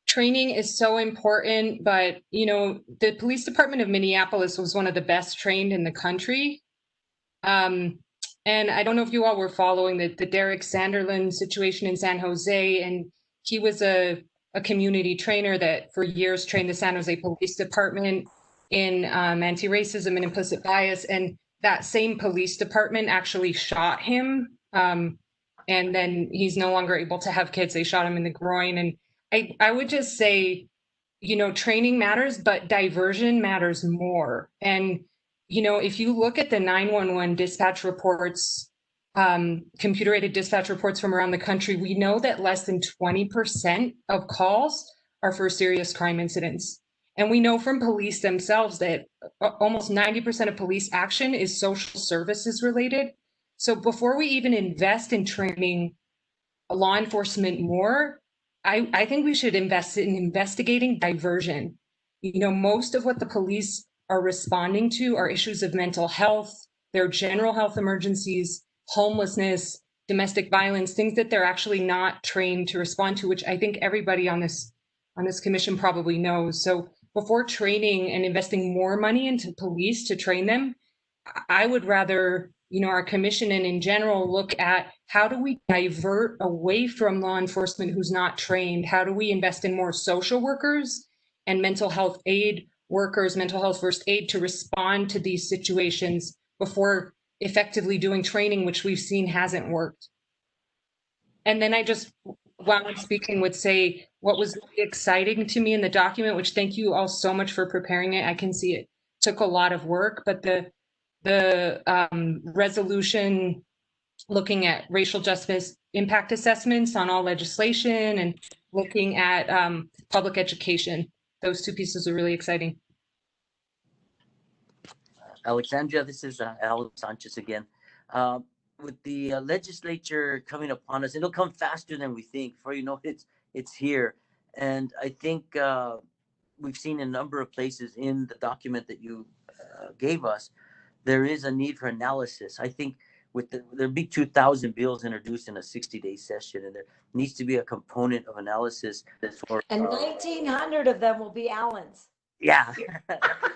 training is so important, but, the police department of Minneapolis was one of the best trained in the country. And I don't know if you all were following the Derek Sanderlin situation in San Jose, and he was a community trainer that for years trained the San Jose Police Department in anti-racism and implicit bias. And that same police department actually shot him. And then he's no longer able to have kids. They shot him in the groin. And I would just say, training matters, but diversion matters more. And, if you look at the 911 dispatch reports, computer-aided dispatch reports from around the country, we know that less than 20% of calls are for serious crime incidents. And we know from police themselves that almost 90% of police action is social services related. So before we even invest in training law enforcement more, I think we should invest in investigating diversion. Most of what the police are responding to are issues of mental health, their general health emergencies, homelessness, domestic violence, things that they're actually not trained to respond to, which I think everybody on this commission probably knows. So before training and investing more money into police to train them, I would rather, our commission and in general look at how do we divert away from law enforcement who's not trained? How do we invest in more social workers and mental health aid workers, mental health first aid to respond to these situations before effectively doing training, which we've seen hasn't worked? And then I just while I'm speaking would say what was really exciting to me in the document, which thank you all so much for preparing it. I can see it took a lot of work, but the resolution looking at racial justice impact assessments on all legislation and looking at public education. Those two pieces are really exciting. Alexandria, this is Alan Sanchez again. With the legislature coming upon us, it'll come faster than we think. Before you know it, it's here. And I think we've seen a number of places in the document that you gave us, there is a need for analysis. I think with there'll be 2,000 bills introduced in a 60-day session, and there needs to be a component of analysis for. And 1,900 of them will be Allen's. Yeah,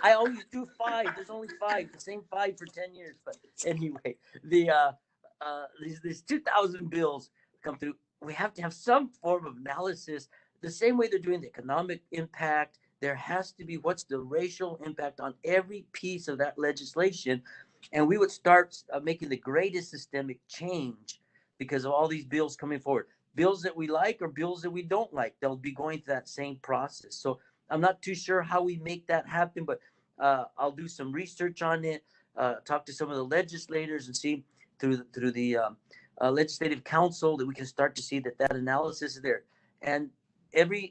I always do 5. There's only 5, the same 5 for 10 years. But anyway, these 2,000 bills come through. We have to have some form of analysis. The same way they're doing the economic impact, there has to be what's the racial impact on every piece of that legislation. And we would start making the greatest systemic change because of all these bills coming forward. Bills that we like or bills that we don't like, they'll be going through that same process. So I'm not too sure how we make that happen, but I'll do some research on it, talk to some of the legislators and see through the legislative council that we can start to see that analysis is there. And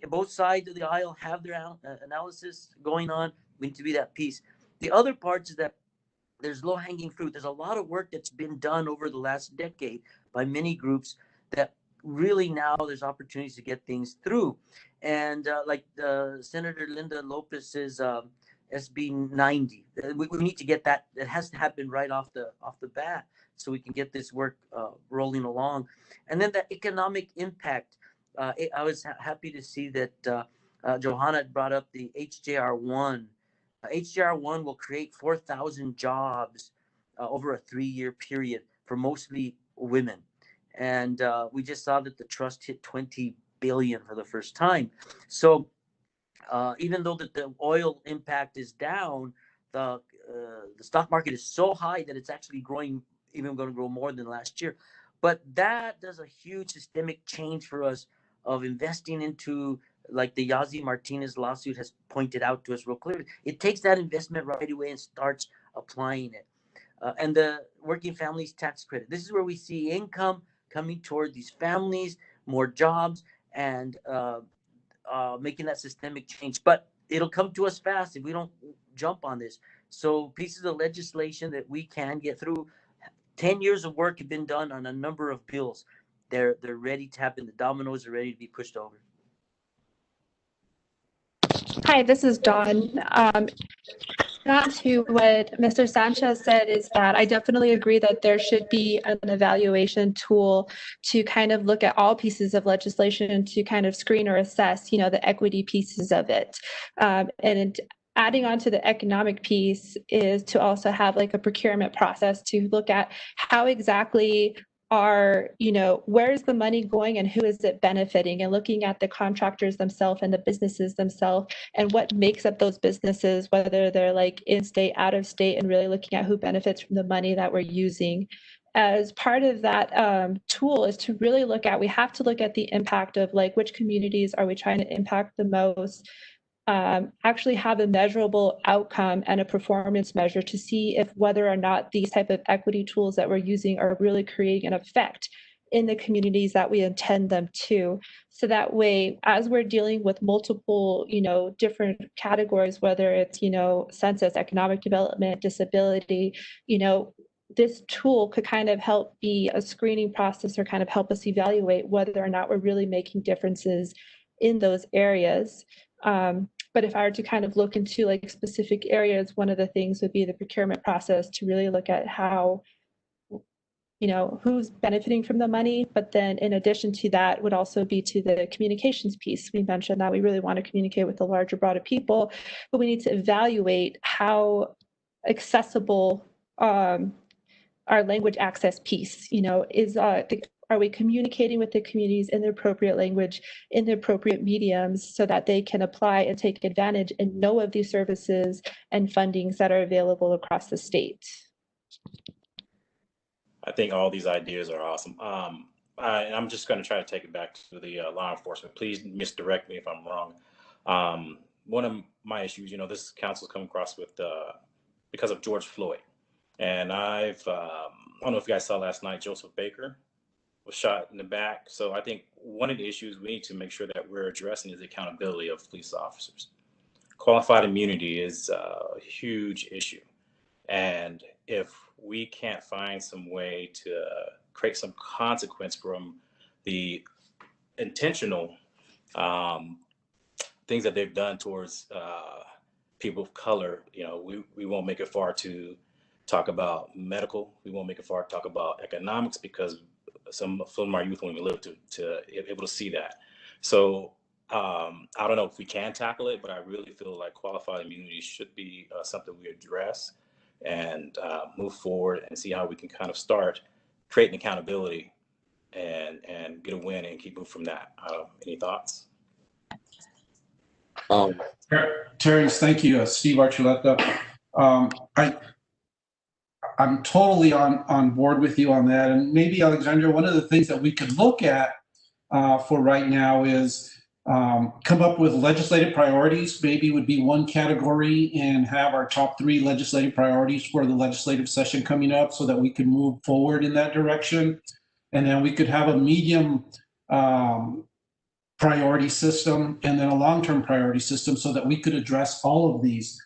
both sides of the aisle have their analysis going on. We need to be that piece. The other parts is that there's low-hanging fruit. There's a lot of work that's been done over the last decade by many groups that really now there's opportunities to get things through. And like Senator Linda Lopez's SB 90, we need to get that. It has to happen right off the bat so we can get this work rolling along. And then the economic impact. I was happy to see that Johanna brought up the HJR1. HJR1 will create 4,000 jobs over a 3-year period for mostly women. And we just saw that the trust hit 20 billion for the first time. So even though that the oil impact is down, the stock market is so high that it's actually growing, even going to grow more than last year. But that does a huge systemic change for us of investing into, like the Yazzie Martinez lawsuit has pointed out to us real clearly. It takes that investment right away and starts applying it. And the working families tax credit. This is where we see income coming toward these families, more jobs, and making that systemic change. But it'll come to us fast if we don't jump on this. So pieces of legislation that we can get through. 10 years of work have been done on a number of bills. They're ready to happen. The dominoes are ready to be pushed over. Hi, this is Dawn. Not to what Mr. Sanchez said is that I definitely agree that there should be an evaluation tool to kind of look at all pieces of legislation to kind of screen or assess, the equity pieces of it. And adding on to the economic piece is to also have like a procurement process to look at how exactly where's the money going and who is it benefiting, and looking at the contractors themselves and the businesses themselves and what makes up those businesses, whether they're like in state, out of state, and really looking at who benefits from the money that we're using. As part of that tool is to really we have to look at the impact of like which communities are we trying to impact the most, actually have a measurable outcome and a performance measure to see if whether or not these type of equity tools that we're using are really creating an effect in the communities that we intend them to. So that way, as we're dealing with multiple, different categories, whether it's, census, economic development, disability, this tool could kind of help be a screening process or kind of help us evaluate whether or not we're really making differences in those areas. But if I were to kind of look into like specific areas, one of the things would be the procurement process to really look at how, who's benefiting from the money. But then in addition to that would also be to the communications piece. We mentioned that we really want to communicate with a larger, broader people, but we need to evaluate how accessible our language access piece, are we communicating with the communities in the appropriate language, in the appropriate mediums, so that they can apply and take advantage and know of these services and fundings that are available across the state? I think all these ideas are awesome. and I'm just going to try to take it back to the law enforcement. Please misdirect me if I'm wrong. One of my issues, this council come across with because of George Floyd. And I don't know if you guys saw last night, Joseph Baker was shot in the back. So I think one of the issues we need to make sure that we're addressing is the accountability of police officers. Qualified immunity is a huge issue. And if we can't find some way to create some consequence from the intentional things that they've done towards people of color, we won't make it far to talk about medical. We won't make it far to talk about economics, because some of our youth won't even live to able to see that. So I don't know if we can tackle it, but I really feel like qualified immunity should be something we address and move forward and see how we can kind of start creating accountability and get a win and keep moving from that. Any thoughts? Terrence, thank you. Steve Archuleta. I'm totally on board with you on that. And maybe, Alexandra, one of the things that we could look at for right now is come up with legislative priorities. Maybe would be one category, and have our top 3 legislative priorities for the legislative session coming up, so that we can move forward in that direction. And then we could have a medium priority system, and then a long-term priority system, so that we could address all of these.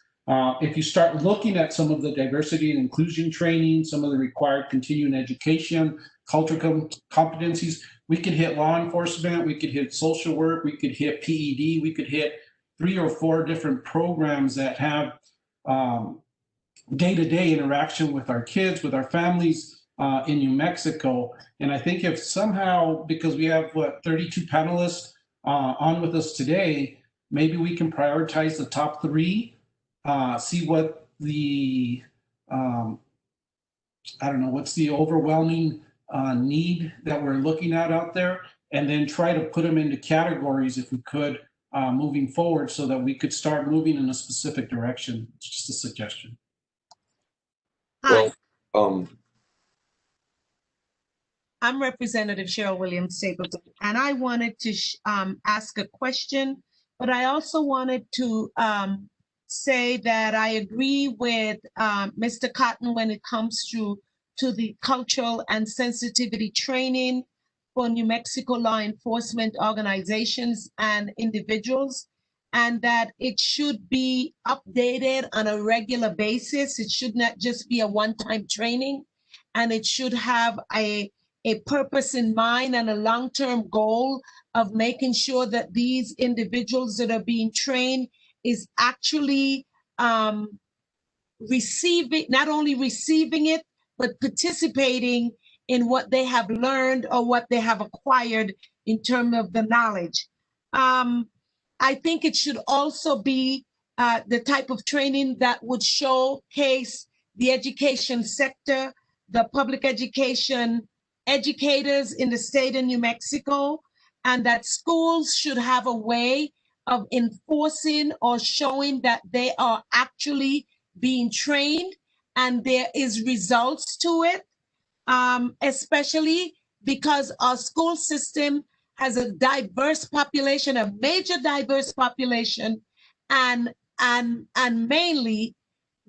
If you start looking at some of the diversity and inclusion training, some of the required continuing education, cultural competencies, we could hit law enforcement, we could hit social work, we could hit PED, we could hit 3 or 4 different programs that have day-to-day interaction with our kids, with our families in New Mexico. And I think if somehow, because we have 32 panelists on with us today, maybe we can prioritize the top 3, see what the, what's the overwhelming need that we're looking at out there, and then try to put them into categories if we could moving forward, so that we could start moving in a specific direction. It's just a suggestion. Hi. Well, I'm Representative Cheryl Williams Stapleton, and I wanted to ask a question, but I also wanted to say that I agree with Mr. Cotton when it comes to the cultural and sensitivity training for New Mexico law enforcement organizations and individuals, and that it should be updated on a regular basis. It should not just be a one-time training, and it should have a purpose in mind and a long-term goal of making sure that these individuals that are being trained is actually not only receiving it, but participating in what they have learned or what they have acquired in terms of the knowledge. I think it should also be the type of training that would showcase the education sector, the public education educators in the state of New Mexico, and that schools should have a way of enforcing or showing that they are actually being trained and there is results to it, especially because our school system has a diverse population, a major diverse population, and mainly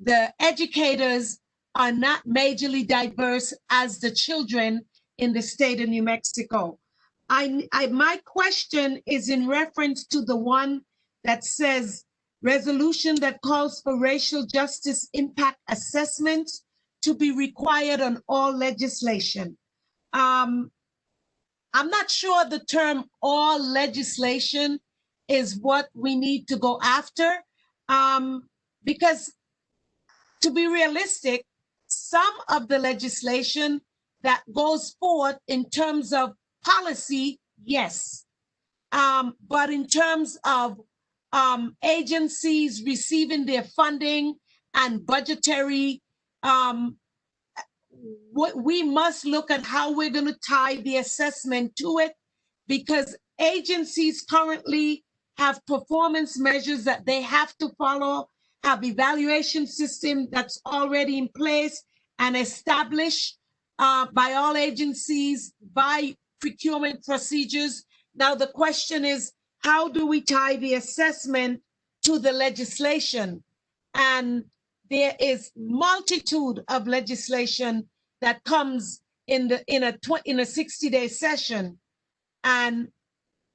the educators are not majorly diverse as the children in the state of New Mexico. My question is in reference to the one that says resolution that calls for racial justice impact assessments to be required on all legislation. I'm not sure the term all legislation is what we need to go after, because to be realistic, some of the legislation that goes forth in terms of policy, yes. But in terms of agencies receiving their funding and budgetary, we must look at how we're going to tie the assessment to it, because agencies currently have performance measures that they have to follow, have evaluation system that's already in place and established by all agencies, by procurement procedures. Now, the question is, how do we tie the assessment to the legislation? And there is multitude of legislation that comes in a 60-day session. And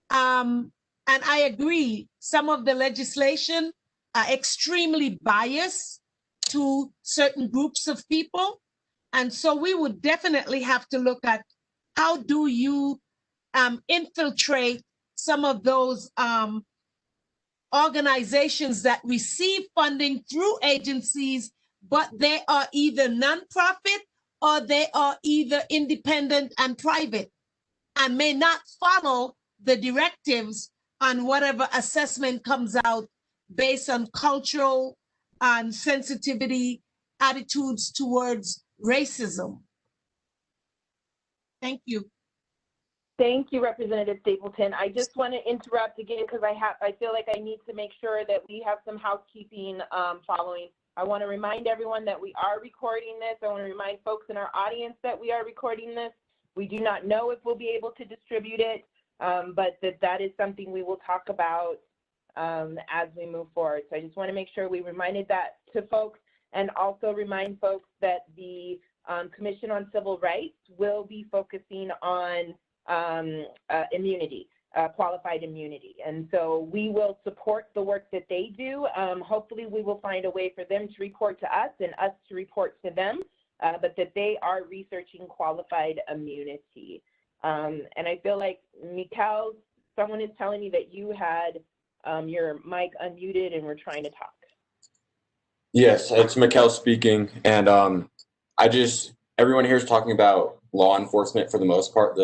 I agree, some of the legislation are extremely biased to certain groups of people. And so we would definitely have to look at how do you infiltrate some of those organizations that receive funding through agencies, but they are either nonprofit or they are either independent and private and may not follow the directives on whatever assessment comes out based on cultural and sensitivity attitudes towards racism. Thank you. Thank you, Representative Stapleton. I just want to interrupt again because I feel like I need to make sure that we have some housekeeping following. I want to remind everyone that we are recording this. I want to remind folks in our audience that we are recording this. We do not know if we'll be able to distribute it, but that is something we will talk about as we move forward. So I just want to make sure we reminded that to folks, and also remind folks that the Commission on Civil Rights will be focusing on immunity, qualified immunity. And so we will support the work that they do. Hopefully we will find a way for them to report to us and us to report to them, but that they are researching qualified immunity. And I feel like, Mikkel, someone is telling me that you had your mic unmuted and we're trying to talk. Yes, it's Mikkel speaking. And everyone here is talking about law enforcement for the most part,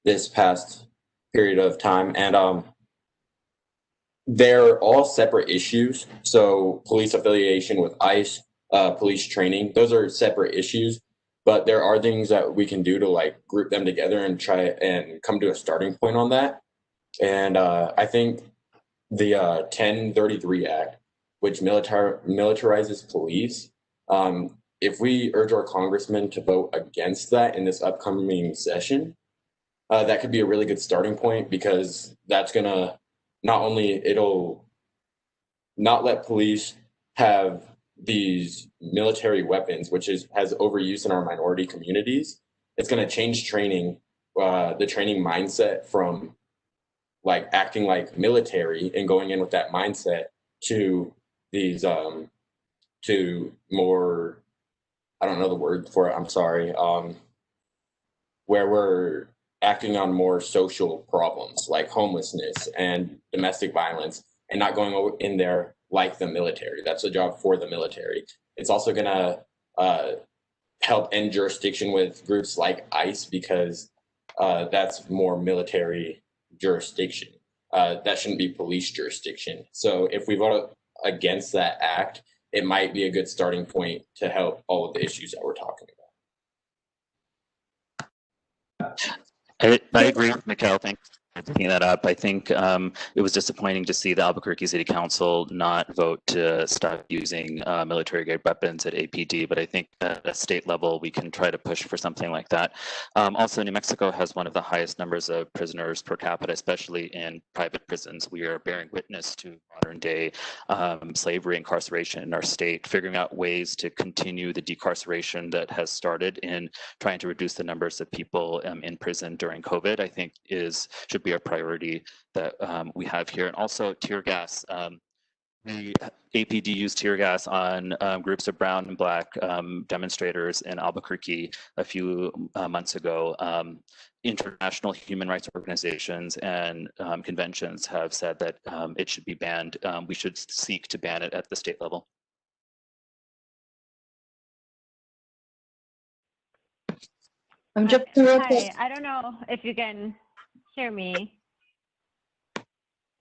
this past period of time. And they're all separate issues. So police affiliation with ICE, police training, those are separate issues. But there are things that we can do to like group them together and try and come to a starting point on that. And I think the 1033 Act, which militarizes police, if we urge our congressmen to vote against that in this upcoming session, that could be a really good starting point, because that's gonna it'll not let police have these military weapons, which has overuse in our minority communities. It's going to change training, the training mindset from like acting like military and going in with that mindset to these to more, I don't know the word for it, I'm sorry, where we're acting on more social problems like homelessness and domestic violence, and not going in there like the military. That's a job for the military. It's also going to help end jurisdiction with groups like ICE, because that's more military jurisdiction. That shouldn't be police jurisdiction. So if we vote against that act, it might be a good starting point to help all of the issues that we're talking about. I agree with Mikkel. Thanks for picking that up. I think it was disappointing to see the Albuquerque City Council not vote to stop using military-grade weapons at APD, but I think at a state level, we can try to push for something like that. Also, New Mexico has one of the highest numbers of prisoners per capita, especially in private prisons. We are bearing witness to modern-day slavery incarceration in our state. Figuring out ways to continue the decarceration that has started in trying to reduce the numbers of people in prison during COVID, I think should be a priority that we have here. And also tear gas. The APD used tear gas on groups of brown and black demonstrators in Albuquerque a few months ago. International human rights organizations and conventions have said that it should be banned. We should seek to ban it at the state level. Hi, I don't know if you can hear me.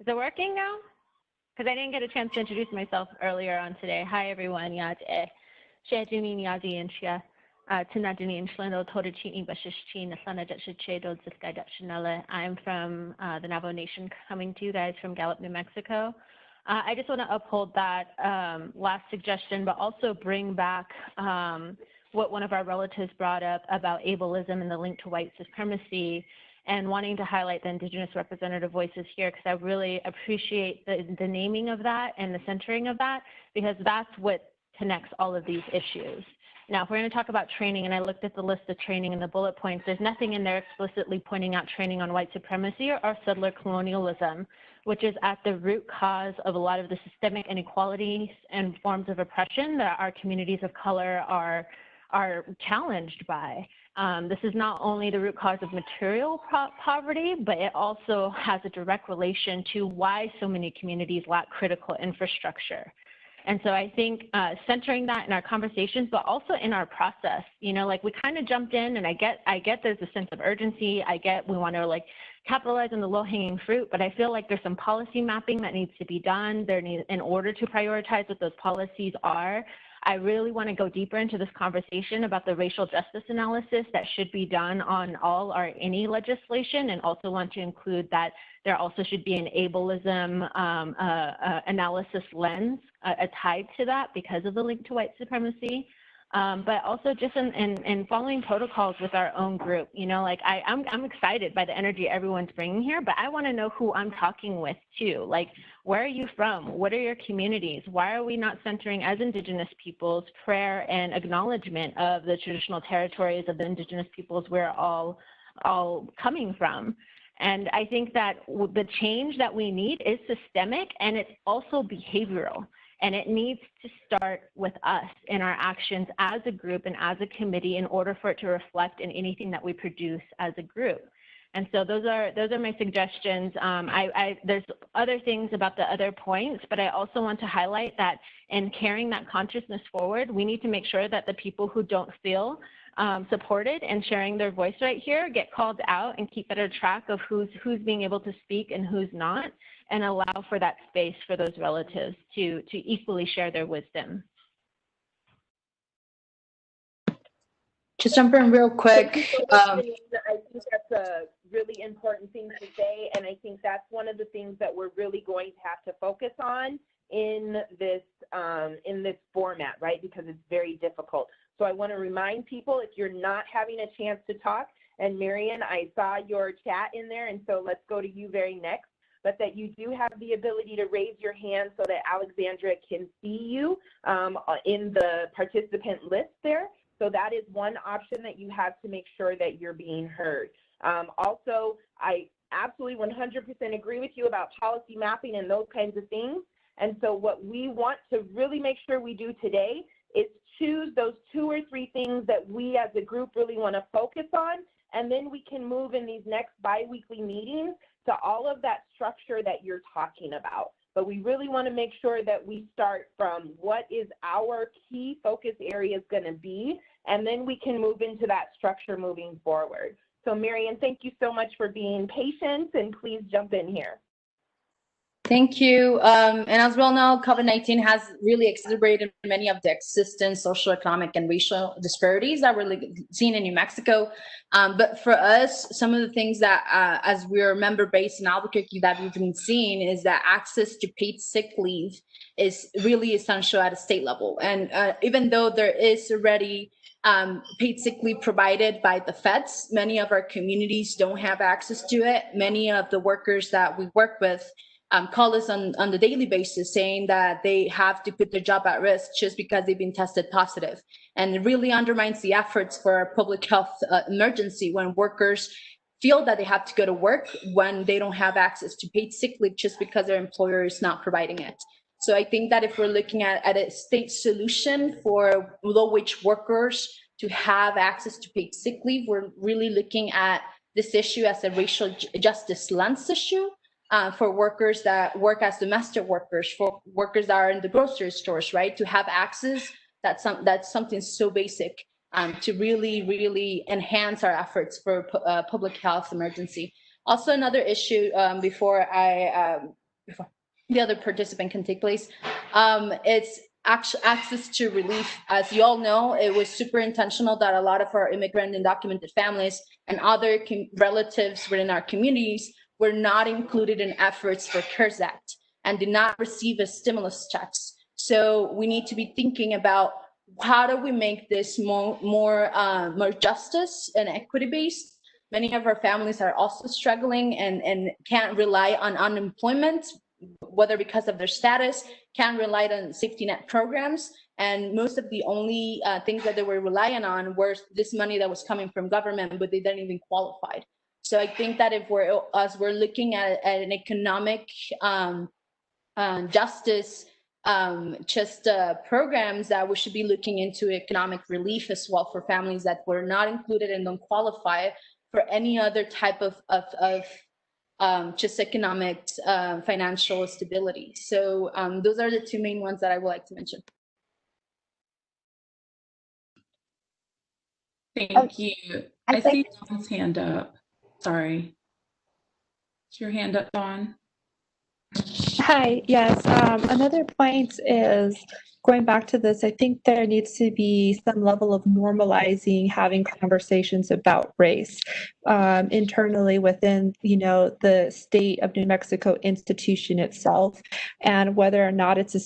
Is it working now? Because I didn't get a chance to introduce myself earlier on today. Hi, everyone. I'm from the Navajo Nation, coming to you guys from Gallup, New Mexico. I just want to uphold that last suggestion, but also bring back what one of our relatives brought up about ableism and the link to white supremacy. and wanting to highlight the Indigenous representative voices here, because I really appreciate the naming of that and the centering of that, because that's what connects all of these issues. Now, if we're going to talk about training, and I looked at the list of training and the bullet points, there's nothing in there explicitly pointing out training on white supremacy or settler colonialism, which is at the root cause of a lot of the systemic inequalities and forms of oppression that our communities of color are challenged by. This is not only the root cause of material poverty, but it also has a direct relation to why so many communities lack critical infrastructure. And so I think centering that in our conversations, but also in our process, you know, like we kind of jumped in, and I get there's a sense of urgency. I get we want to like capitalize on the low hanging fruit, but I feel like there's some policy mapping that needs to be done. In order to prioritize what those policies are. I really want to go deeper into this conversation about the racial justice analysis that should be done on all or any legislation, and also want to include that there also should be an ableism analysis lens tied to that because of the link to white supremacy. But also just in following protocols with our own group, you know, like I'm excited by the energy everyone's bringing here, but I want to know who I'm talking with too. Like, where are you from? What are your communities? Why are we not centering as Indigenous peoples prayer and acknowledgement of the traditional territories of the Indigenous peoples we're all coming from? And I think that the change that we need is systemic, and it's also behavioral. And it needs to start with us in our actions as a group and as a committee in order for it to reflect in anything that we produce as a group. And so those are my suggestions. There's other things about the other points, but I also want to highlight that in carrying that consciousness forward, we need to make sure that the people who don't feel supported and sharing their voice right here get called out and keep better track of who's being able to speak and who's not, and allow for that space for those relatives to equally share their wisdom. Just jump in real quick. I think that's a really important thing to say, and I think that's one of the things that we're really going to have to focus on in this format, right? Because it's very difficult. So I want to remind people, if you're not having a chance to talk, and Marion, I saw your chat in there, and so let's go to you very next, but that you do have the ability to raise your hand so that Alexandra can see you in the participant list there. So that is one option that you have to make sure that you're being heard. Also, I absolutely 100% agree with you about policy mapping and those kinds of things. And so what we want to really make sure we do today is choose those 2 or 3 things that we as a group really want to focus on, and then we can move in these next bi-weekly meetings to all of that structure that you're talking about. But we really want to make sure that we start from what is our key focus areas going to be, and then we can move into that structure moving forward. So Marion, thank you so much for being patient, and please jump in here. Thank you. And as we all know, COVID-19 has really exacerbated many of the existing social, economic, and racial disparities that we're seeing in New Mexico. But for us, some of the things that, as we're member-based in Albuquerque, that we've been seeing is that access to paid sick leave is really essential at a state level. And even though there is already paid sick leave provided by the feds, many of our communities don't have access to it. Many of the workers that we work with call us on the daily basis saying that they have to put their job at risk just because they've been tested positive. And it really undermines the efforts for a public health emergency when workers feel that they have to go to work when they don't have access to paid sick leave just because their employer is not providing it. So I think that if we're looking at a state solution for low-wage workers to have access to paid sick leave, we're really looking at this issue as a racial justice lens issue. For workers that work as domestic workers, for workers that are in the grocery stores, right? To have access, that's something so basic to really enhance our efforts for public health emergency. Also, another issue before the other participant can take place, it's access to relief. As you all know, it was super intentional that a lot of our immigrant and undocumented families and other relatives within our communities were not included in efforts for CARES Act and did not receive a stimulus checks. So we need to be thinking about how do we make this more justice and equity based Many of our families are also struggling and can't rely on unemployment, whether because of their status, can't rely on safety net programs. And most of the only things that they were relying on were this money that was coming from government, but they didn't even qualify. So I think that if we're looking at an economic justice programs, that we should be looking into economic relief as well for families that were not included and don't qualify for any other type of just economic financial stability. So those are the two main ones that I would like to mention. Thank you. I see Dawn's hand up. Sorry. Is your hand up, Dawn? Hi, yes. Another point is going back to this, I think there needs to be some level of normalizing having conversations about race internally within, the state of New Mexico institution itself, and whether or not it's a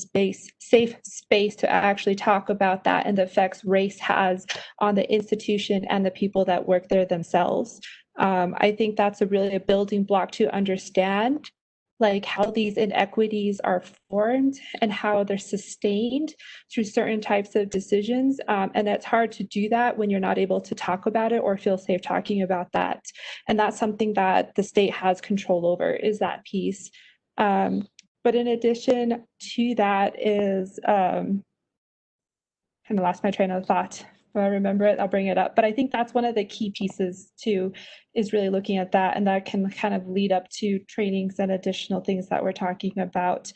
safe space to actually talk about that and the effects race has on the institution and the people that work there themselves. I think that's really a building block to understand like how these inequities are formed and how they're sustained through certain types of decisions. And it's hard to do that when you're not able to talk about it or feel safe talking about that. And that's something that the state has control over, is that piece. But in addition to that is, kind of lost my train of thought. If I remember it, I'll bring it up. But I think that's one of the key pieces too, is really looking at that, and that can kind of lead up to trainings and additional things that we're talking about.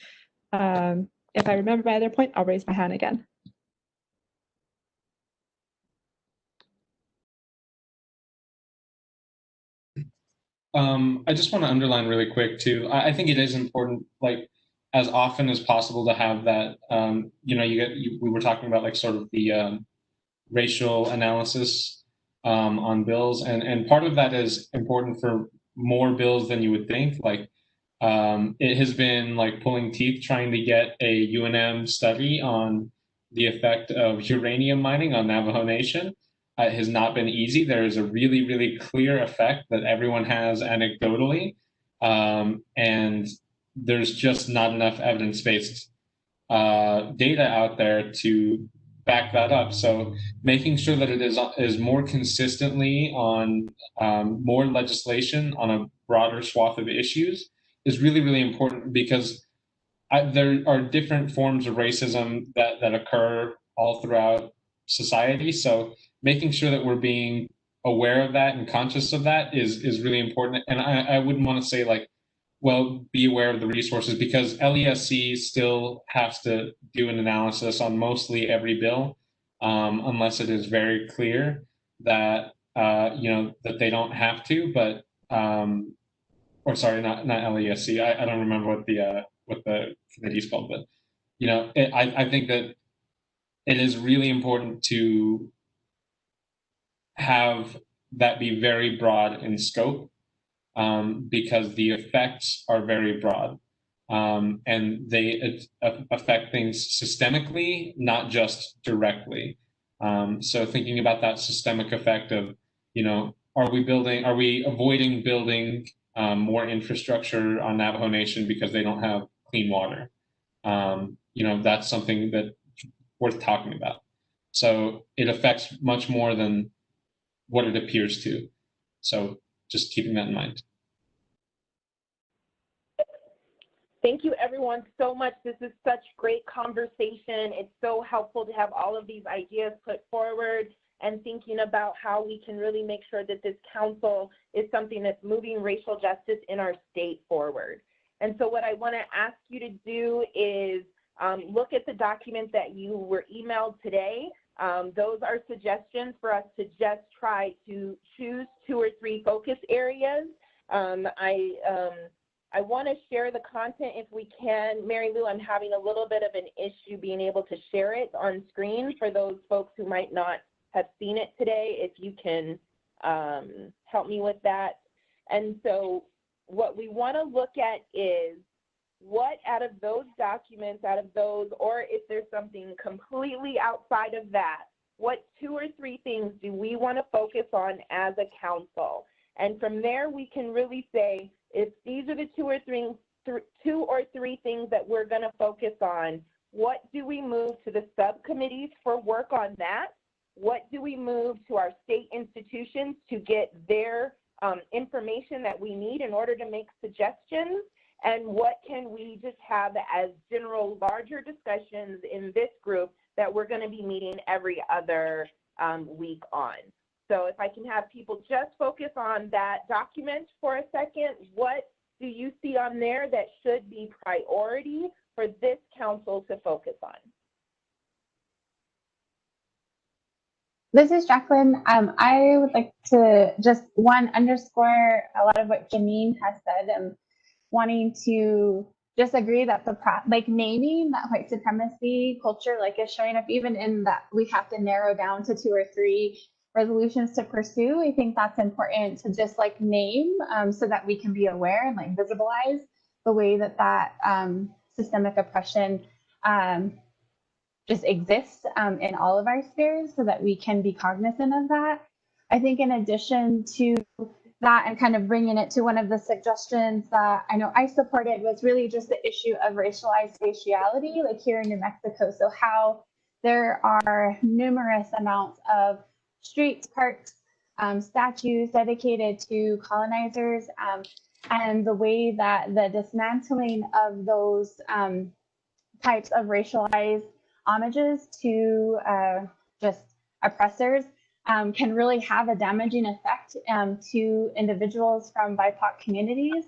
If I remember my other point, I'll raise my hand again. I just want to underline really quick too. I think it is important, like as often as possible, to have that. We were talking about like sort of the racial analysis on bills, and part of that is important for more bills than you would think. Like it has been like pulling teeth trying to get a UNM study on the effect of uranium mining on Navajo Nation. It has not been easy. There is a really, really clear effect that everyone has anecdotally, and there's just not enough evidence-based data out there to back that up. So making sure that it is more consistently on more legislation on a broader swath of issues is really, really important, because there are different forms of racism that occur all throughout society. So making sure that we're being aware of that and conscious of that is really important. And I wouldn't want to say like, well, be aware of the resources, because LESC still has to do an analysis on mostly every bill, unless it is very clear that that they don't have to. But or sorry, not LESC. I don't remember what the committee is called, but I think that it is really important to have that be very broad in scope, because the effects are very broad, and they affect things systemically, not just directly. So thinking about that systemic effect of, are we avoiding building more infrastructure on Navajo Nation because they don't have clean water? That's something that's worth talking about. So it affects much more than what it appears to. So just keeping that in mind. Thank you, everyone, so much. This is such great conversation. It's so helpful to have all of these ideas put forward and thinking about how we can really make sure that this council is something that's moving racial justice in our state forward. And so what I want to ask you to do is look at the document that you were emailed today. Those are suggestions for us to just try to choose 2 or 3 focus areas. I want to share the content if we can. Mary Lou, I'm having a little bit of an issue being able to share it on screen for those folks who might not have seen it today. If you can help me with that. And so what we want to look at is what out of those documents, or if there's something completely outside of that, what 2 or 3 things do we want to focus on as a council? And from there, we can really say, if these are the two or three things that we're going to focus on, what do we move to the subcommittees for work on that? What do we move to our state institutions to get their information that we need in order to make suggestions? And what can we just have as general larger discussions in this group that we're going to be meeting every other week on? So if I can have people just focus on that document for a second, what do you see on there that should be priority for this council to focus on? This is Jacqueline. I would like to just underscore a lot of what Janine has said, and wanting to just agree that naming that white supremacy culture is showing up even in that we have to narrow down to 2 or 3 resolutions to pursue. I think that's important to just name so that we can be aware and visibilize the way that systemic oppression just exists in all of our spheres, so that we can be cognizant of that. I think in addition to that, and kind of bringing it to one of the suggestions that I know I supported, was really just the issue of racialized spatiality, here in New Mexico. So how there are numerous amounts of streets, parks, statues dedicated to colonizers, and the way that the dismantling of those types of racialized homages to just oppressors can really have a damaging effect to individuals from BIPOC communities.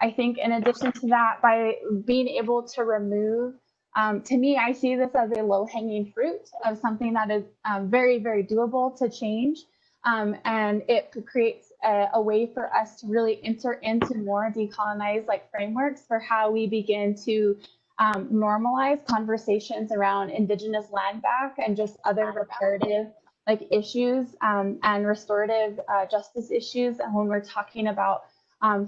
I think in addition to that, by being able to remove, to me, I see this as a low-hanging fruit of something that is very, very doable to change. And it creates a way for us to really enter into more decolonized frameworks for how we begin to normalize conversations around Indigenous land back and just other reparative issues and restorative justice issues. And when we're talking about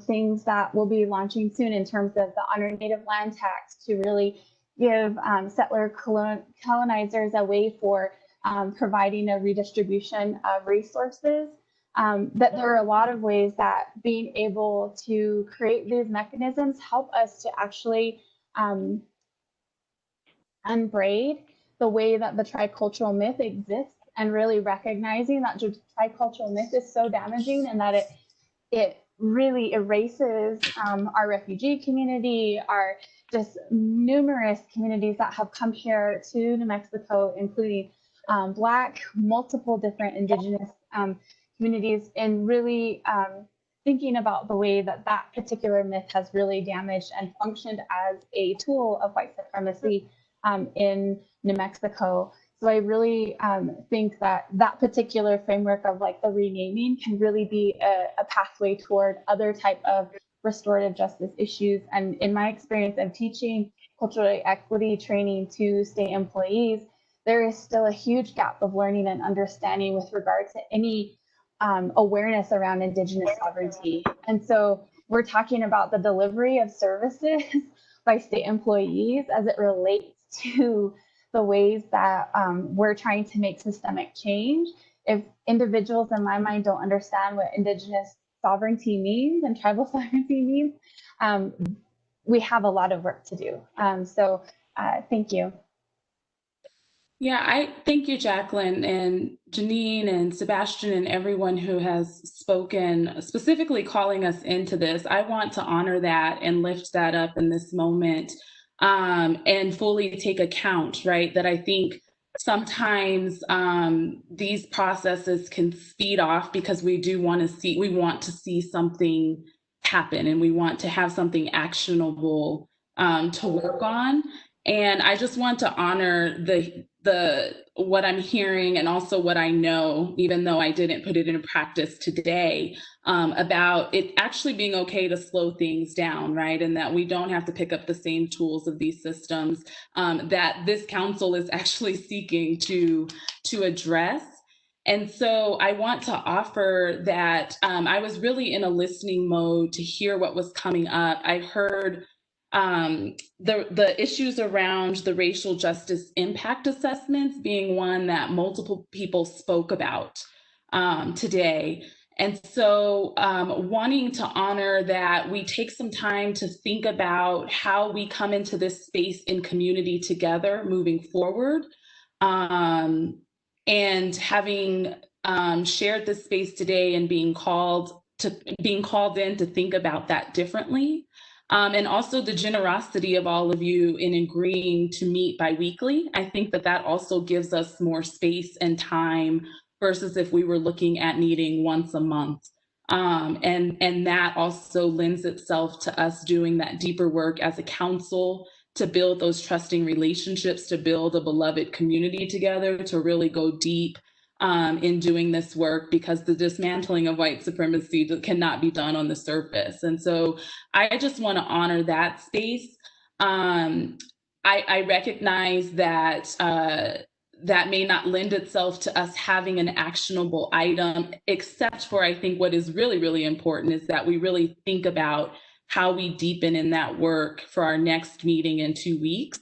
things that we'll be launching soon in terms of the Honor Native Land Tax, to really give settler colonizers a way for providing a redistribution of resources, that there are a lot of ways that being able to create these mechanisms help us to actually unbraid the way that the tricultural myth exists, and really recognizing that the tricultural myth is so damaging, and that it really erases our refugee community, our just numerous communities that have come here to New Mexico, including Black, multiple different Indigenous communities, and really thinking about the way that that particular myth has really damaged and functioned as a tool of white supremacy in New Mexico. So I really think that that particular framework of the renaming can really be a pathway toward other type of restorative justice issues. And in my experience of teaching cultural equity training to state employees, there is still a huge gap of learning and understanding with regard to any awareness around Indigenous sovereignty. And so we're talking about the delivery of services by state employees as it relates to the ways that we're trying to make systemic change. If individuals, in my mind, don't understand what Indigenous sovereignty means and tribal sovereignty means, we have a lot of work to do. So thank you. Yeah, I thank you, Jacqueline and Janine and Sebastian and everyone who has spoken, specifically calling us into this. I want to honor that and lift that up in this moment, and fully take account, right? That I think sometimes these processes can speed off because we want to see something happen, and we want to have something actionable to work on. And I just want to honor the what I'm hearing, and also what I know, even though I didn't put it into practice today, about it actually being okay to slow things down, right? And that we don't have to pick up the same tools of these systems that this council is actually seeking to address. And so I want to offer that I was really in a listening mode to hear what was coming up. I heard the issues around the racial justice impact assessments being one that multiple people spoke about today. And so wanting to honor that we take some time to think about how we come into this space in community together moving forward. And having shared this space today and being called in to think about that differently. And also the generosity of all of you in agreeing to meet biweekly. I think that that also gives us more space and time versus if we were looking at meeting once a month. And that also lends itself to us doing that deeper work as a council to build those trusting relationships, to build a beloved community together, to really go deep in doing this work, because the dismantling of white supremacy cannot be done on the surface. And so I just want to honor that space. I recognize that that may not lend itself to us having an actionable item, except for, I think what is really, really important is that we really think about how we deepen in that work for our next meeting in 2 weeks.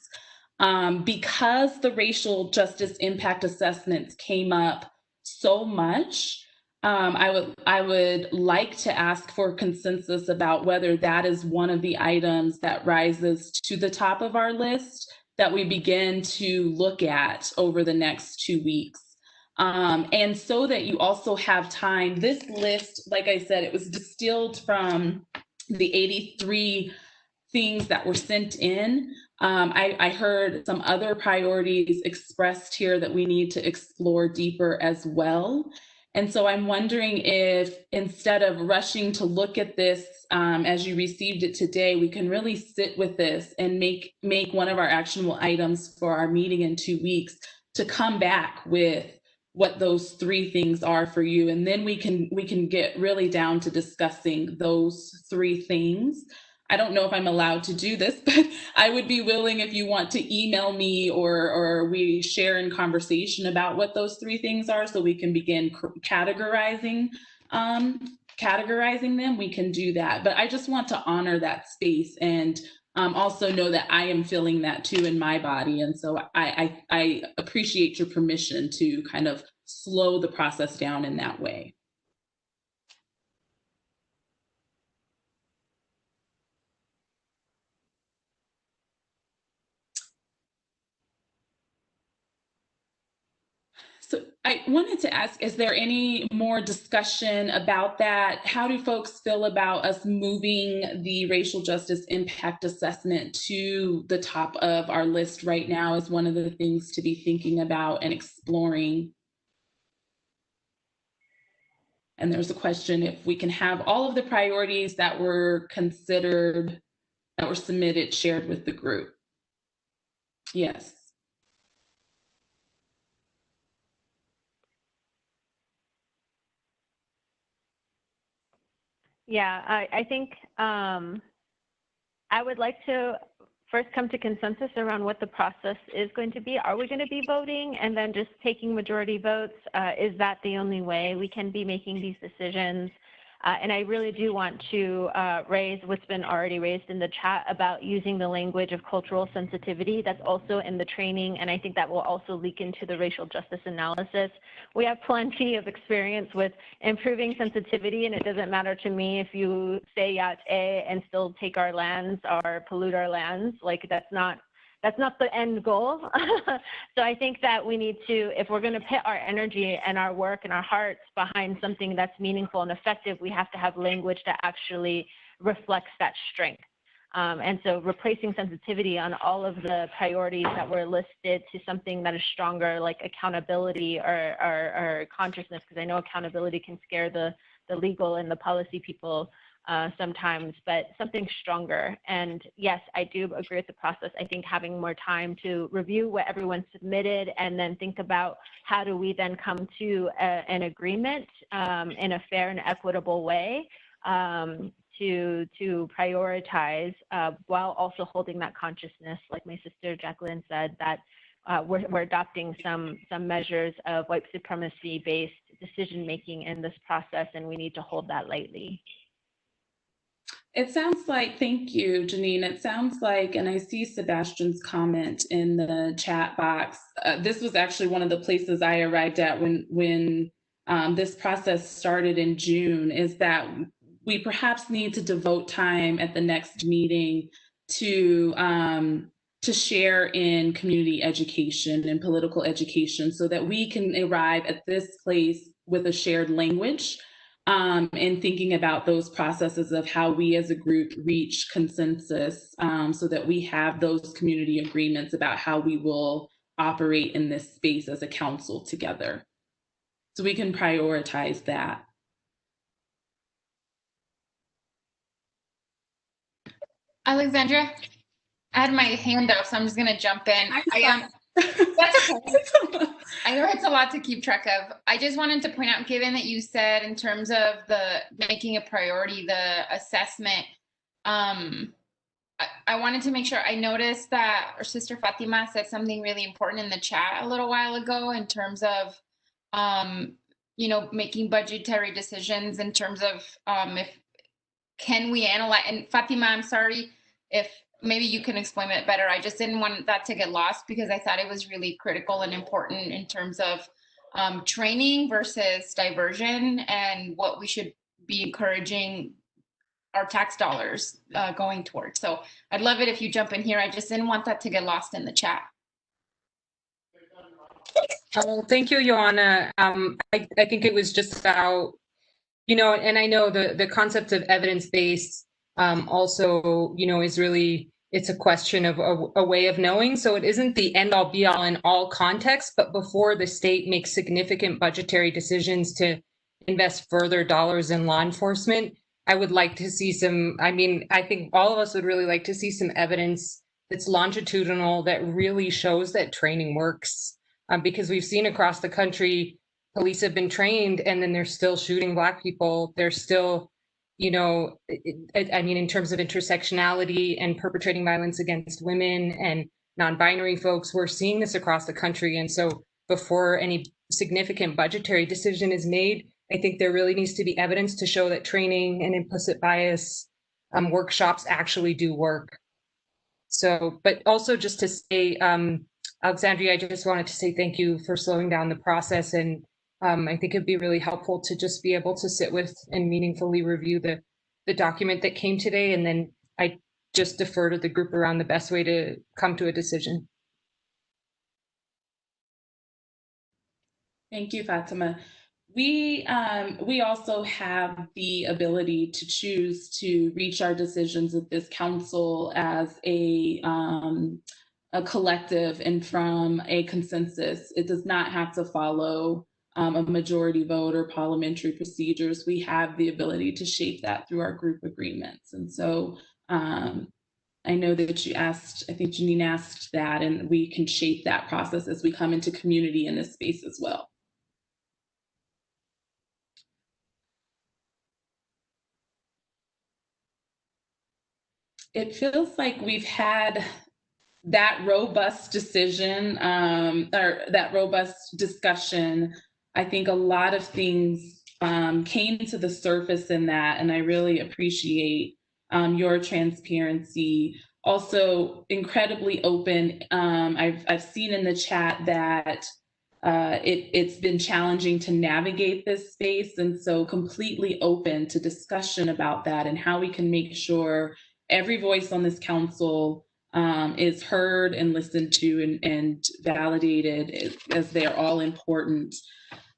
Because the racial justice impact assessments came up so much, I would like to ask for consensus about whether that is one of the items that rises to the top of our list that we begin to look at over the next 2 weeks. And so that you also have time, this list, like I said, it was distilled from the 83 things that were sent in. I heard some other priorities expressed here that we need to explore deeper as well. And so I'm wondering if, instead of rushing to look at this as you received it today, we can really sit with this and make one of our actionable items for our meeting in 2 weeks to come back with what those 3 things are for you. And then we can get really down to discussing those 3 things. I don't know if I'm allowed to do this, but I would be willing if you want to email me or we share in conversation about what those 3 things are so we can begin categorizing them, we can do that. But I just want to honor that space and also know that I am feeling that too in my body. And so I appreciate your permission to kind of slow the process down in that way. So I wanted to ask, is there any more discussion about that? How do folks feel about us moving the racial justice impact assessment to the top of our list right now as one of the things to be thinking about and exploring? And there's a question if we can have all of the priorities that were considered, that were submitted, shared with the group. Yes. Yeah, I think I would like to first come to consensus around what the process is going to be. Are we going to be voting and then just taking majority votes? Is that the only way we can be making these decisions? And I really do want to raise what's been already raised in the chat about using the language of cultural sensitivity. That's also in the training, and I think that will also leak into the racial justice analysis. We have plenty of experience with improving sensitivity, and it doesn't matter to me if you say Yat A and still take our lands or pollute our lands. Like, that's not the end goal. So I think that we need to, if we're going to put our energy and our work and our hearts behind something that's meaningful and effective, we have to have language that actually reflects that strength. And so replacing sensitivity on all of the priorities that were listed to something that is stronger, like accountability or consciousness, because I know accountability can scare the legal and the policy people sometimes, but something stronger. And yes, I do agree with the process. I think having more time to review what everyone submitted and then think about how do we then come to an agreement in a fair and equitable way to prioritize while also holding that consciousness, like my sister Jacqueline said, that we're adopting some measures of white supremacy-based decision-making in this process, and we need to hold that lightly. It sounds like, thank you, Janine. It sounds like, and I see Sebastian's comment in the chat box. This was actually one of the places I arrived at when this process started in June, is that we perhaps need to devote time at the next meeting to share in community education and political education so that we can arrive at this place with a shared language in thinking about those processes of how we as a group reach consensus so that we have those community agreements about how we will operate in this space as a council together. So we can prioritize that. Alexandria, I had my hand up, so I'm just gonna jump in. That's okay. I know it's a lot to keep track of. I just wanted to point out, given that you said in terms of the making a priority, the assessment, I wanted to make sure I noticed that our sister Fatima said something really important in the chat a little while ago in terms of, you know, making budgetary decisions in terms of if can we analyze, and Fatima, I'm sorry if maybe you can explain it better. I just didn't want that to get lost because I thought it was really critical and important in terms of training versus diversion and what we should be encouraging our tax dollars going towards. So I'd love it if you jump in here. I just didn't want that to get lost in the chat. Thank you, Joanna. I think it was just about, you know, and I know the concept of evidence-based also, you know, is really, it's a question of a way of knowing. So it isn't the end all be all in all context, but before the state makes significant budgetary decisions to invest further dollars in law enforcement, I would like to see some, I mean, I think all of us would really like to see some evidence that's longitudinal that really shows that training works. Because we've seen across the country, police have been trained and then they're still shooting Black people. They're still, you know, I mean, in terms of intersectionality and perpetrating violence against women and non-binary folks, we're seeing this across the country. And so before any significant budgetary decision is made, I think there really needs to be evidence to show that training and implicit bias workshops actually do work. So, but also just to say, Alexandria, I just wanted to say thank you for slowing down the process. And I think it'd be really helpful to just be able to sit with and meaningfully review the document that came today. And then I just defer to the group around the best way to come to a decision. Thank you, Fatima. We also have the ability to choose to reach our decisions at this council as a collective and from a consensus. It does not have to follow a majority vote or parliamentary procedures. We have the ability to shape that through our group agreements. And so I know that you asked, I think Janine asked that, and we can shape that process as we come into community in this space as well. It feels like we've had that robust decision or that robust discussion. I think a lot of things came to the surface in that, and I really appreciate your transparency. Also incredibly open. I've seen in the chat that it's been challenging to navigate this space, and so completely open to discussion about that and how we can make sure every voice on this council is heard and listened to and validated as they're all important.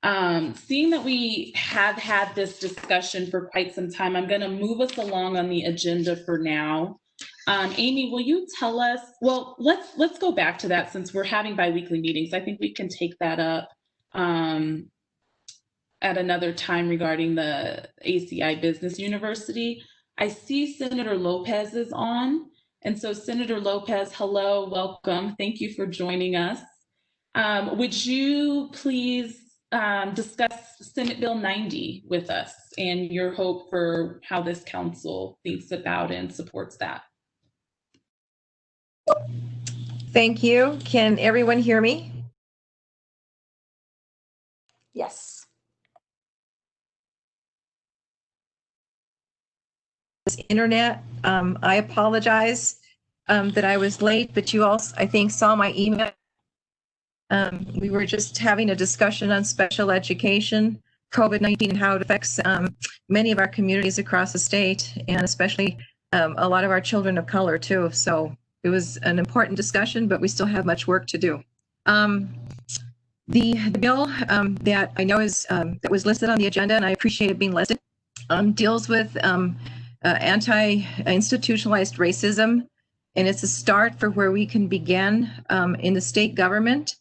Seeing that we have had this discussion for quite some time, I'm going to move us along on the agenda for now. Amy, will you tell us, well, let's go back to that since we're having biweekly meetings. I think we can take that up at another time regarding the ACI Business University. I see Senator Lopez is on. And so Senator Lopez, hello, welcome. Thank you for joining us. Would you please discuss Senate Bill 90 with us and your hope for how this council thinks about and supports that? Thank you. Can everyone hear me? Yes. Internet. I apologize that I was late, but you also, I think, saw my email. We were just having a discussion on special education COVID-19 and how it affects many of our communities across the state, and especially a lot of our children of color too. So it was an important discussion, but we still have much work to do. The bill that I know is that was listed on the agenda, and I appreciate it being listed, deals with anti-institutionalized racism, and it's a start for where we can begin in the state government.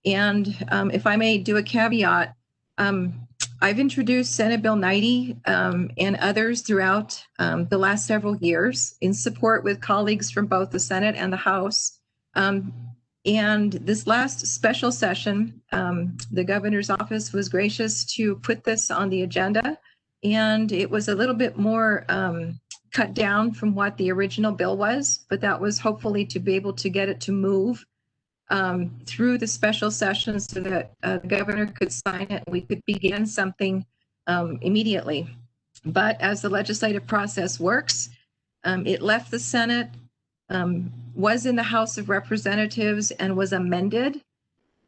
And if I may do a caveat, I've introduced Senate Bill 90 and others throughout the last several years in support with colleagues from both the Senate and the House. And this last special session, the governor's office was gracious to put this on the agenda, and it was a little bit more cut down from what the original bill was, but that was hopefully to be able to get it to move through the special session so that the governor could sign it and we could begin something immediately. But as the legislative process works, it left the Senate, was in the House of Representatives and was amended.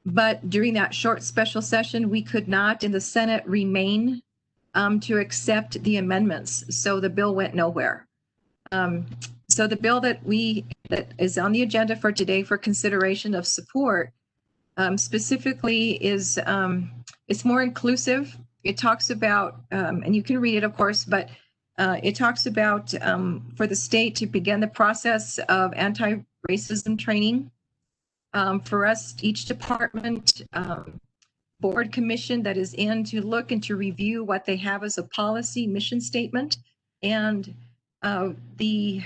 But during that short special session, we could not in the Senate remain to accept the amendments. So the bill went nowhere. So the bill that is on the agenda for today for consideration of support specifically is it's more inclusive. It talks about, and you can read it, of course, but it talks about for the state to begin the process of anti-racism training for us, each department, board commission that is in to look and to review what they have as a policy mission statement. And the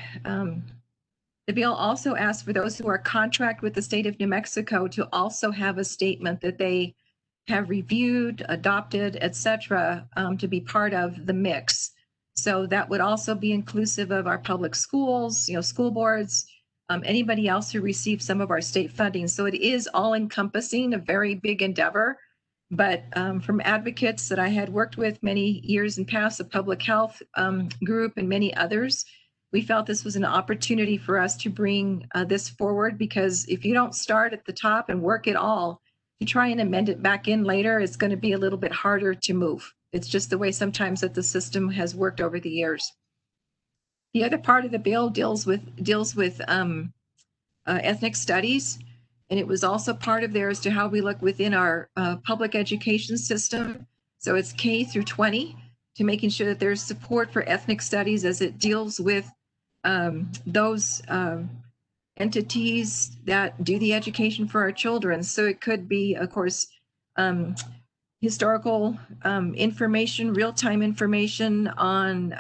bill also asks for those who are contract with the state of New Mexico to also have a statement that they have reviewed, adopted, etc., to be part of the mix. So that would also be inclusive of our public schools, school boards, anybody else who receives some of our state funding. So it is all encompassing, a very big endeavor. But from advocates that I had worked with many years in past, the public health group and many others, we felt this was an opportunity for us to bring this forward, because if you don't start at the top and work it all, to try and amend it back in later, it's going to be a little bit harder to move. It's just the way sometimes that the system has worked over the years. The other part of the bill deals with ethnic studies. And it was also part of there as to how we look within our public education system. So it's K through 20 to making sure that there's support for ethnic studies as it deals with those entities that do the education for our children. So it could be, of course, historical information, real-time information on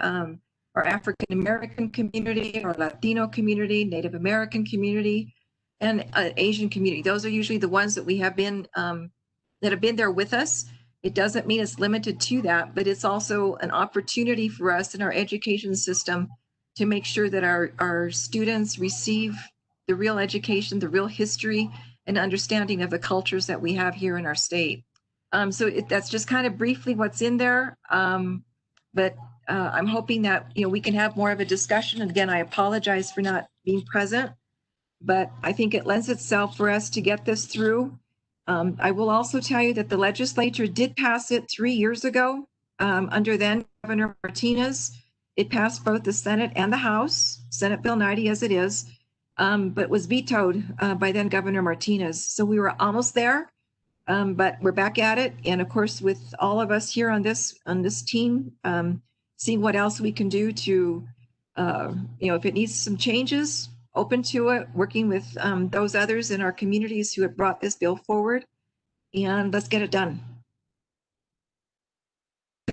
our African-American community, our Latino community, Native American community, and Asian community. Those are usually the ones that we have been, that have been there with us. It doesn't mean it's limited to that, but it's also an opportunity for us in our education system to make sure that our students receive the real education, the real history and understanding of the cultures that we have here in our state. So that's just kind of briefly what's in there. But I'm hoping that, we can have more of a discussion. And again, I apologize for not being present, but I think it lends itself for us to get this through. I will also tell you that the legislature did pass it 3 years ago under then Governor Martinez. It passed both the Senate and the House, Senate Bill 90 as it is, but was vetoed by then Governor Martinez. So we were almost there, but we're back at it. And of course, with all of us here on this team, seeing what else we can do to, if it needs some changes, open to it, working with those others in our communities who have brought this bill forward, and let's get it done.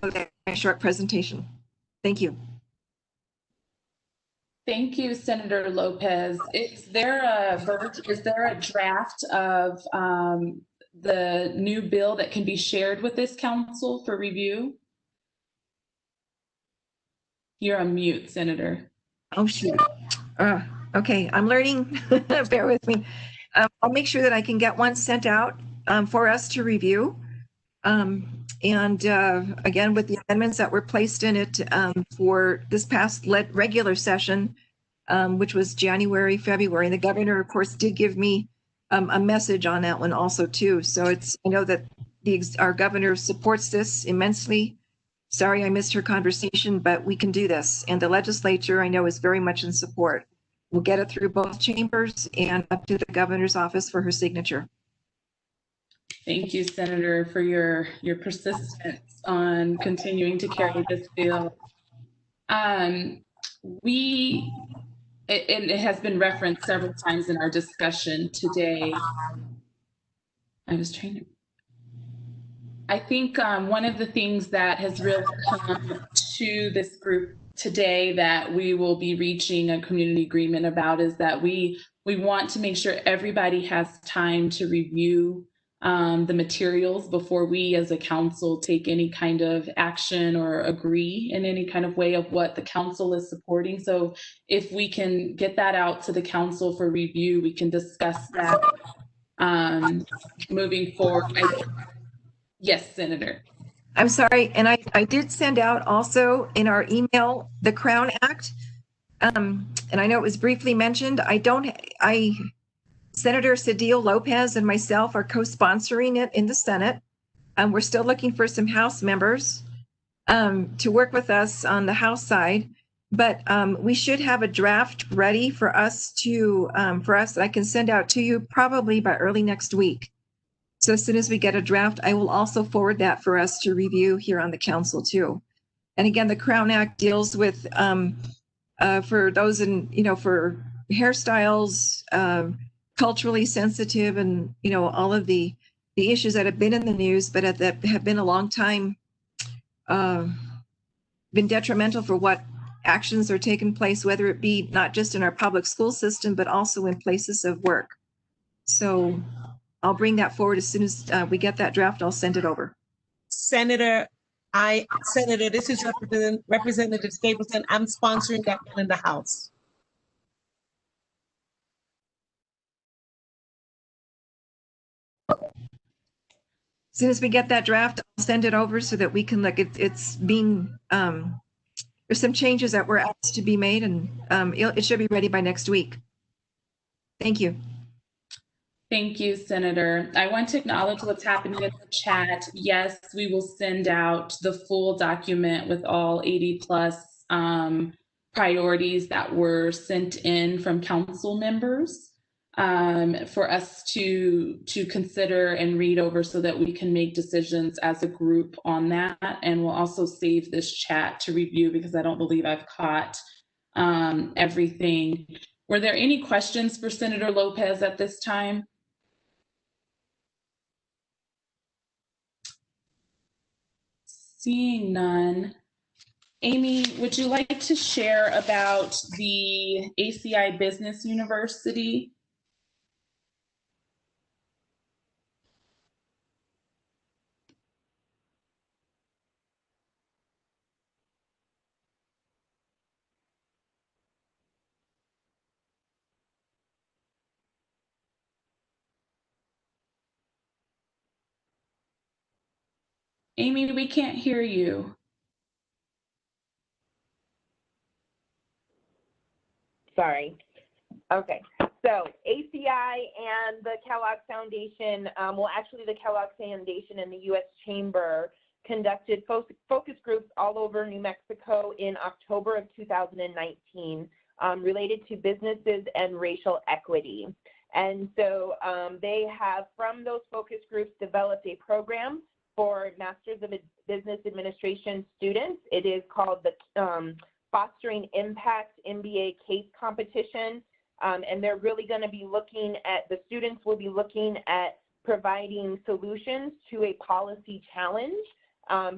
So that's my short presentation. Thank you. Thank you, Senator Lopez. Is there a draft of the new bill that can be shared with this council for review? You're on mute, Senator. Oh, shoot. Okay, I'm learning. Bear with me. I'll make sure that I can get one sent out for us to review. And again, with the amendments that were placed in it for this past regular session, which was January, February, and the governor, of course, did give me a message on that one also too. So I know that our governor supports this immensely. Sorry I missed her conversation, but we can do this. And the legislature, I know, is very much in support. We'll get it through both chambers and up to the governor's office for her signature. Thank you, Senator, for your persistence on continuing to carry this bill. It has been referenced several times in our discussion today. I think one of the things that has really come to this group today that we will be reaching a community agreement about is that we want to make sure everybody has time to review the materials before we as a council take any kind of action or agree in any kind of way of what the council is supporting. So if we can get that out to the council for review, we can discuss that moving forward. Yes, Senator. I'm sorry, and I did send out also in our email the Crown Act, and I know it was briefly mentioned. Senator Cedillo Lopez and myself are co-sponsoring it in the Senate. We're still looking for some House members to work with us on the House side, but we should have a draft ready for us that I can send out to you probably by early next week. So as soon as we get a draft, I will also forward that for us to review here on the council too. And again, the Crown Act deals with for those for hairstyles, culturally sensitive, and all of the issues that have been in the news, but that have been a long time, been detrimental for what actions are taking place, whether it be not just in our public school system, but also in places of work. So I'll bring that forward as soon as we get that draft. I'll send it over. Senator, this is Representative Stapleton. I'm sponsoring that one in the House. As soon as we get that draft, I'll send it over so that we can look. It's being there's some changes that were asked to be made, and it should be ready by next week. Thank you. Thank you, Senator. I want to acknowledge what's happening in the chat. Yes, we will send out the full document with all 80 plus priorities that were sent in from council members for us to consider and read over so that we can make decisions as a group on that. And we'll also save this chat to review because I don't believe I've caught everything. Were there any questions for Senator Lopez at this time? Seeing none. Amy, would you like to share about the ACI Business University? Amy, we can't hear you. Sorry. Okay, so ACI and the Kellogg Foundation, the Kellogg Foundation and the U.S. Chamber conducted focus groups all over New Mexico in October of 2019 related to businesses and racial equity. And so they have, from those focus groups, developed a program for Masters of Business Administration students. It is called the Fostering Impact MBA Case Competition. And they're really going to be the students will be looking at providing solutions to a policy challenge.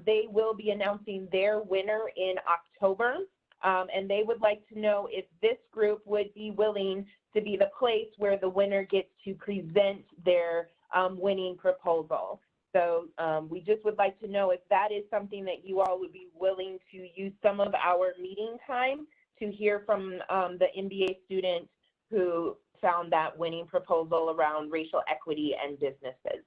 They will be announcing their winner in October. And they would like to know if this group would be willing to be the place where the winner gets to present their winning proposal. So we just would like to know if that is something that you all would be willing to use some of our meeting time to hear from the MBA student who found that winning proposal around racial equity and businesses.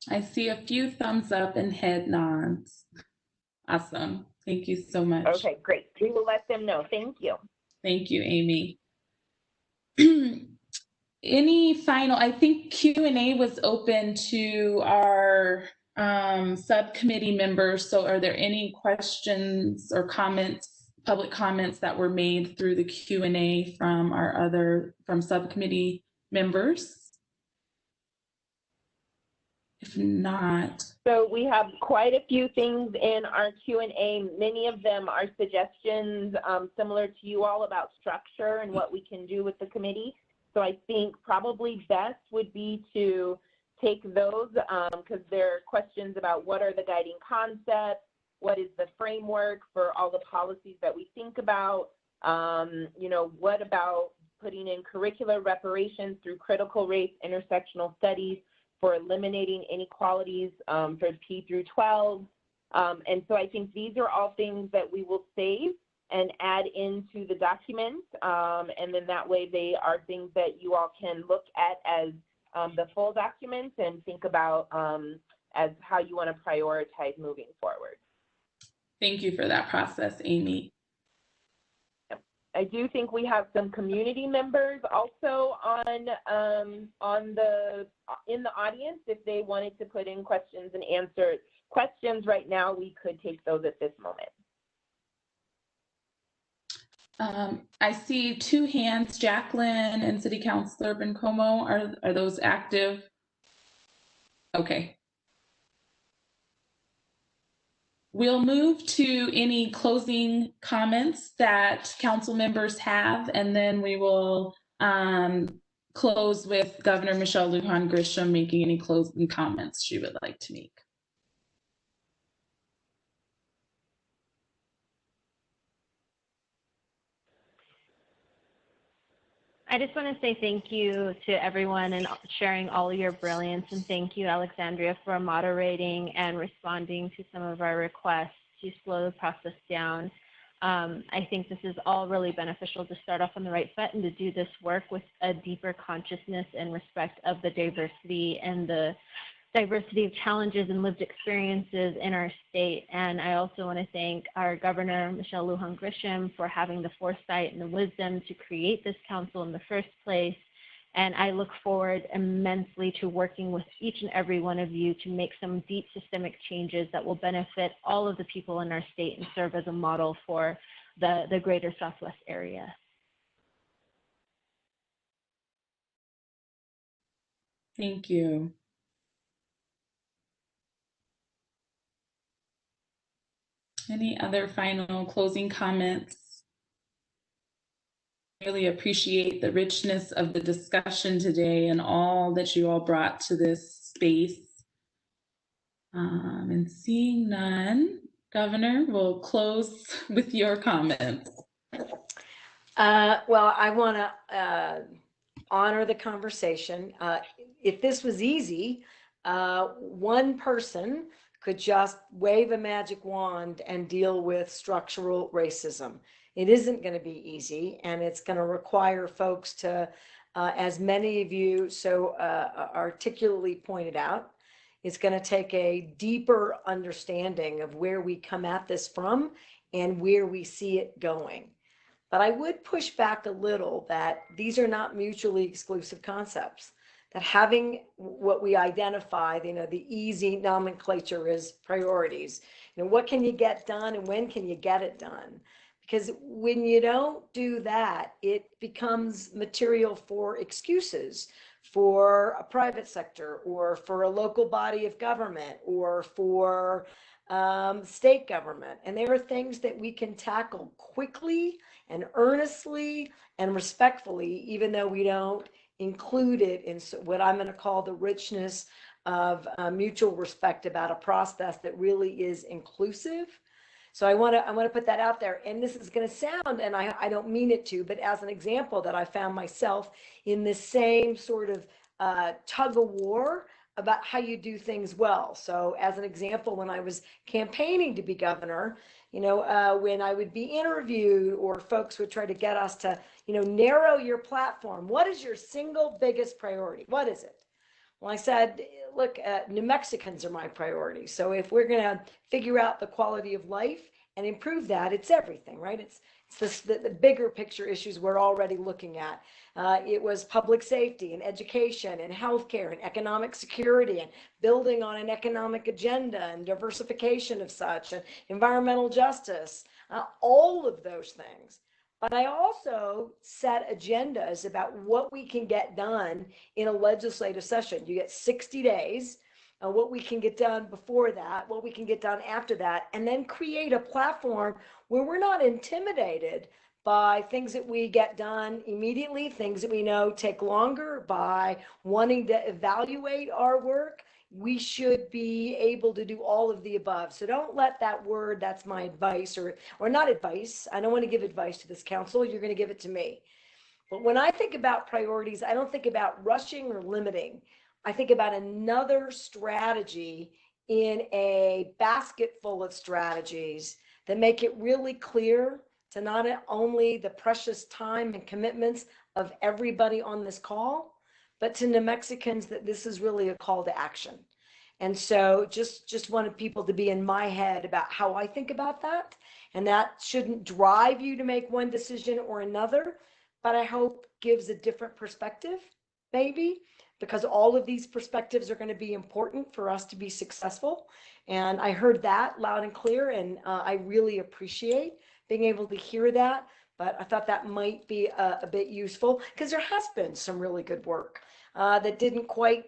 I see a few thumbs up and head nods. Awesome. Thank you so much. Okay, great. We will let them know. Thank you. Thank you, Amy. Any final, I think Q&A was open to our subcommittee members. So are there any questions or comments, public comments that were made through the Q&A from subcommittee members? If not. So we have quite a few things in our Q&A. Many of them are suggestions similar to you all about structure and what we can do with the committee. So I think probably best would be to take those because there are questions about what are the guiding concepts, what is the framework for all the policies that we think about, you know, what about putting in curricular reparations through critical race intersectional studies for eliminating inequalities for P through 12. And so I think these are all things that we will save and add into the document. And then that way they are things that you all can look at as the full document and think about as how you want to prioritize moving forward. Thank you for that process, Amy. I do think we have some community members also in the audience. If they wanted to put in questions and answer questions right now, we could take those at this moment. I see two hands, Jacqueline and City Councilor Bencomo. Are those active? Okay. We'll move to any closing comments that council members have, and then we will close with Governor Michelle Lujan Grisham making any closing comments she would like to make. I just want to say thank you to everyone and sharing all of your brilliance, and thank you, Alexandria, for moderating and responding to some of our requests to slow the process down. I think this is all really beneficial to start off on the right foot and to do this work with a deeper consciousness and respect of the diversity and the diversity of challenges and lived experiences in our state. And I also want to thank our Governor, Michelle Lujan Grisham, for having the foresight and the wisdom to create this council in the first place. And I look forward immensely to working with each and every one of you to make some deep systemic changes that will benefit all of the people in our state and serve as a model for the greater Southwest area. Thank you. Any other final closing comments? Really appreciate the richness of the discussion today and all that you all brought to this space. And seeing none, Governor, we'll close with your comments. Well, I want to honor the conversation. If this was easy, one person could just wave a magic wand and deal with structural racism. It isn't going to be easy, and it's going to require folks to, as many of you so articulately pointed out, it's going to take a deeper understanding of where we come at this from and where we see it going. But I would push back a little that these are not mutually exclusive concepts. That having what we identify, you know, the easy nomenclature is priorities. You know, what can you get done and when can you get it done? Because when you don't do that, it becomes material for excuses for a private sector or for a local body of government or for state government. And there are things that we can tackle quickly and earnestly and respectfully, even though we don't include it in what I'm going to call the richness of mutual respect about a process that really is inclusive. So I want to put that out there. And this is going to sound, and I don't mean it to, but as an example that I found myself in this same sort of tug of war about how you do things well. So as an example, when I was campaigning to be governor, you know, when I would be interviewed or folks would try to get us to, you know, narrow your platform. What is your single biggest priority? What is it? Well, I said, look, New Mexicans are my priority. So if we're going to figure out the quality of life and improve that, it's everything, right? It's the bigger picture issues we're already looking at. It was public safety and education and healthcare and economic security and building on an economic agenda and diversification of such and environmental justice, all of those things. But I also set agendas about what we can get done in a legislative session. You get 60 days, what we can get done before that, what we can get done after that, and then create a platform where we're not intimidated by things that we get done immediately, things that we know take longer, by wanting to evaluate our work. We should be able to do all of the above. So don't let that word, that's my advice, or not advice. I don't want to give advice to this council. You're going to give it to me. But when I think about priorities, I don't think about rushing or limiting. I think about another strategy in a basket full of strategies that make it really clear to not only the precious time and commitments of everybody on this call, but to New Mexicans that this is really a call to action. And so just wanted people to be in my head about how I think about that. And that shouldn't drive you to make one decision or another, but I hope gives a different perspective, maybe, because all of these perspectives are going to be important for us to be successful. And I heard that loud and clear, and I really appreciate being able to hear that. But I thought that might be a bit useful, because there has been some really good work that didn't quite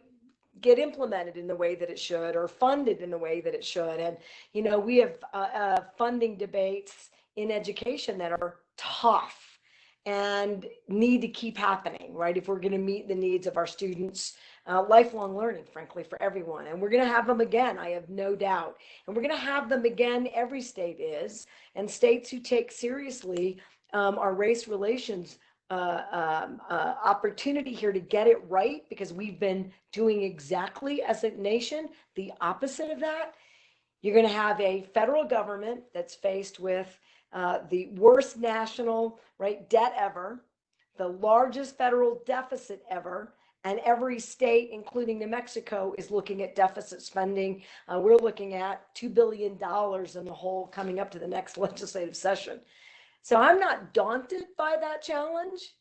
get implemented in the way that it should, or funded in the way that it should. And, you know, we have funding debates in education that are tough and need to keep happening, right? If we're going to meet the needs of our students, lifelong learning, frankly, for everyone. And we're going to have them again, I have no doubt. And we're going to have them again, every state is, and states who take seriously our race relations opportunity here to get it right, because we've been doing exactly as a nation the opposite of that. You're going to have a federal government that's faced with the worst national debt ever, the largest federal deficit ever, and every state, including New Mexico, is looking at deficit spending. We're looking at $2 billion in the hole coming up to the next legislative session. So I'm not daunted by that challenge.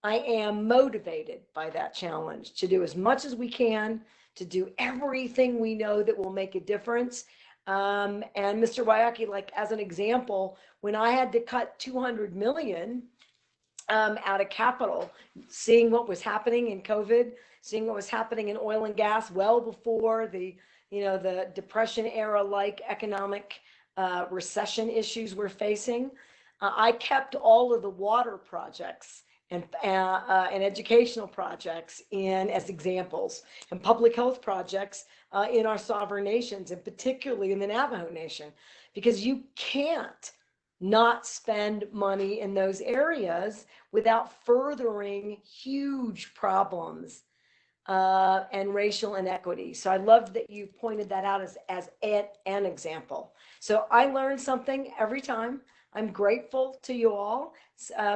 I am motivated by that challenge to do as much as we can, to do everything we know that will make a difference. And Mr. Wayaki, like as an example, when I had to cut 200 million out of capital, seeing what was happening in COVID, seeing what was happening in oil and gas well before the Depression era like economic recession issues we're facing, I kept all of the water projects and educational projects as examples, and public health projects in our sovereign nations, and particularly in the Navajo Nation, because you can't not spend money in those areas without furthering huge problems and racial inequity. So I love that you pointed that out as an example. So I learned something every time. I'm grateful to you all,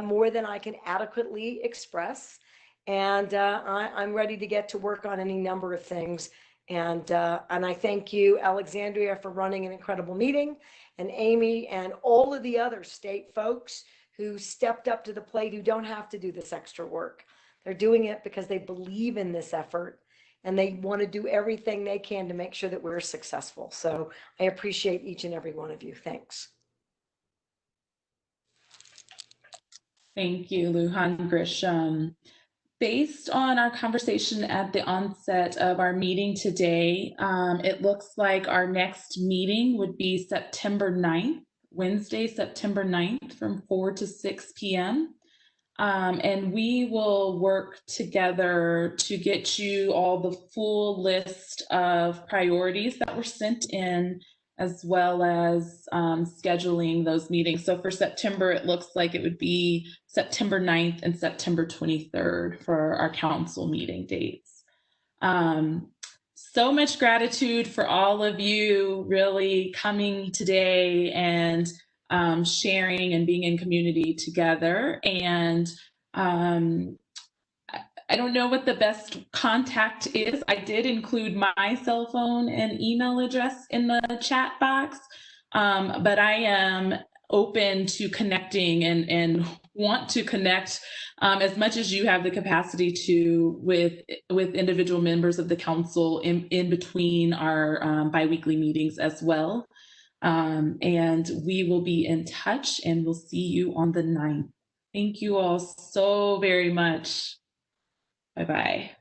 more than I can adequately express. And I'm ready to get to work on any number of things. And I thank you, Alexandria, for running an incredible meeting, and Amy and all of the other state folks who stepped up to the plate, who don't have to do this extra work. They're doing it because they believe in this effort, and they want to do everything they can to make sure that we're successful. So I appreciate each and every one of you. Thanks. Thank you, Lujan Grisham. Based on our conversation at the onset of our meeting today, it looks like our next meeting would be September 9th, Wednesday, September 9th, from 4 to 6 p.m. And we will work together to get you all the full list of priorities that were sent in, as well as scheduling those meetings. So for September, it looks like it would be September 9th and September 23rd for our council meeting dates. So much gratitude for all of you really coming today and sharing and being in community together. And I don't know what the best contact is. I did include my cell phone and email address in the chat box. but I am open to connecting and want to connect as much as you have the capacity to with individual members of the council in between our biweekly meetings as well. And we will be in touch, and we'll see you on the 9th. Thank you all so very much. Bye-bye.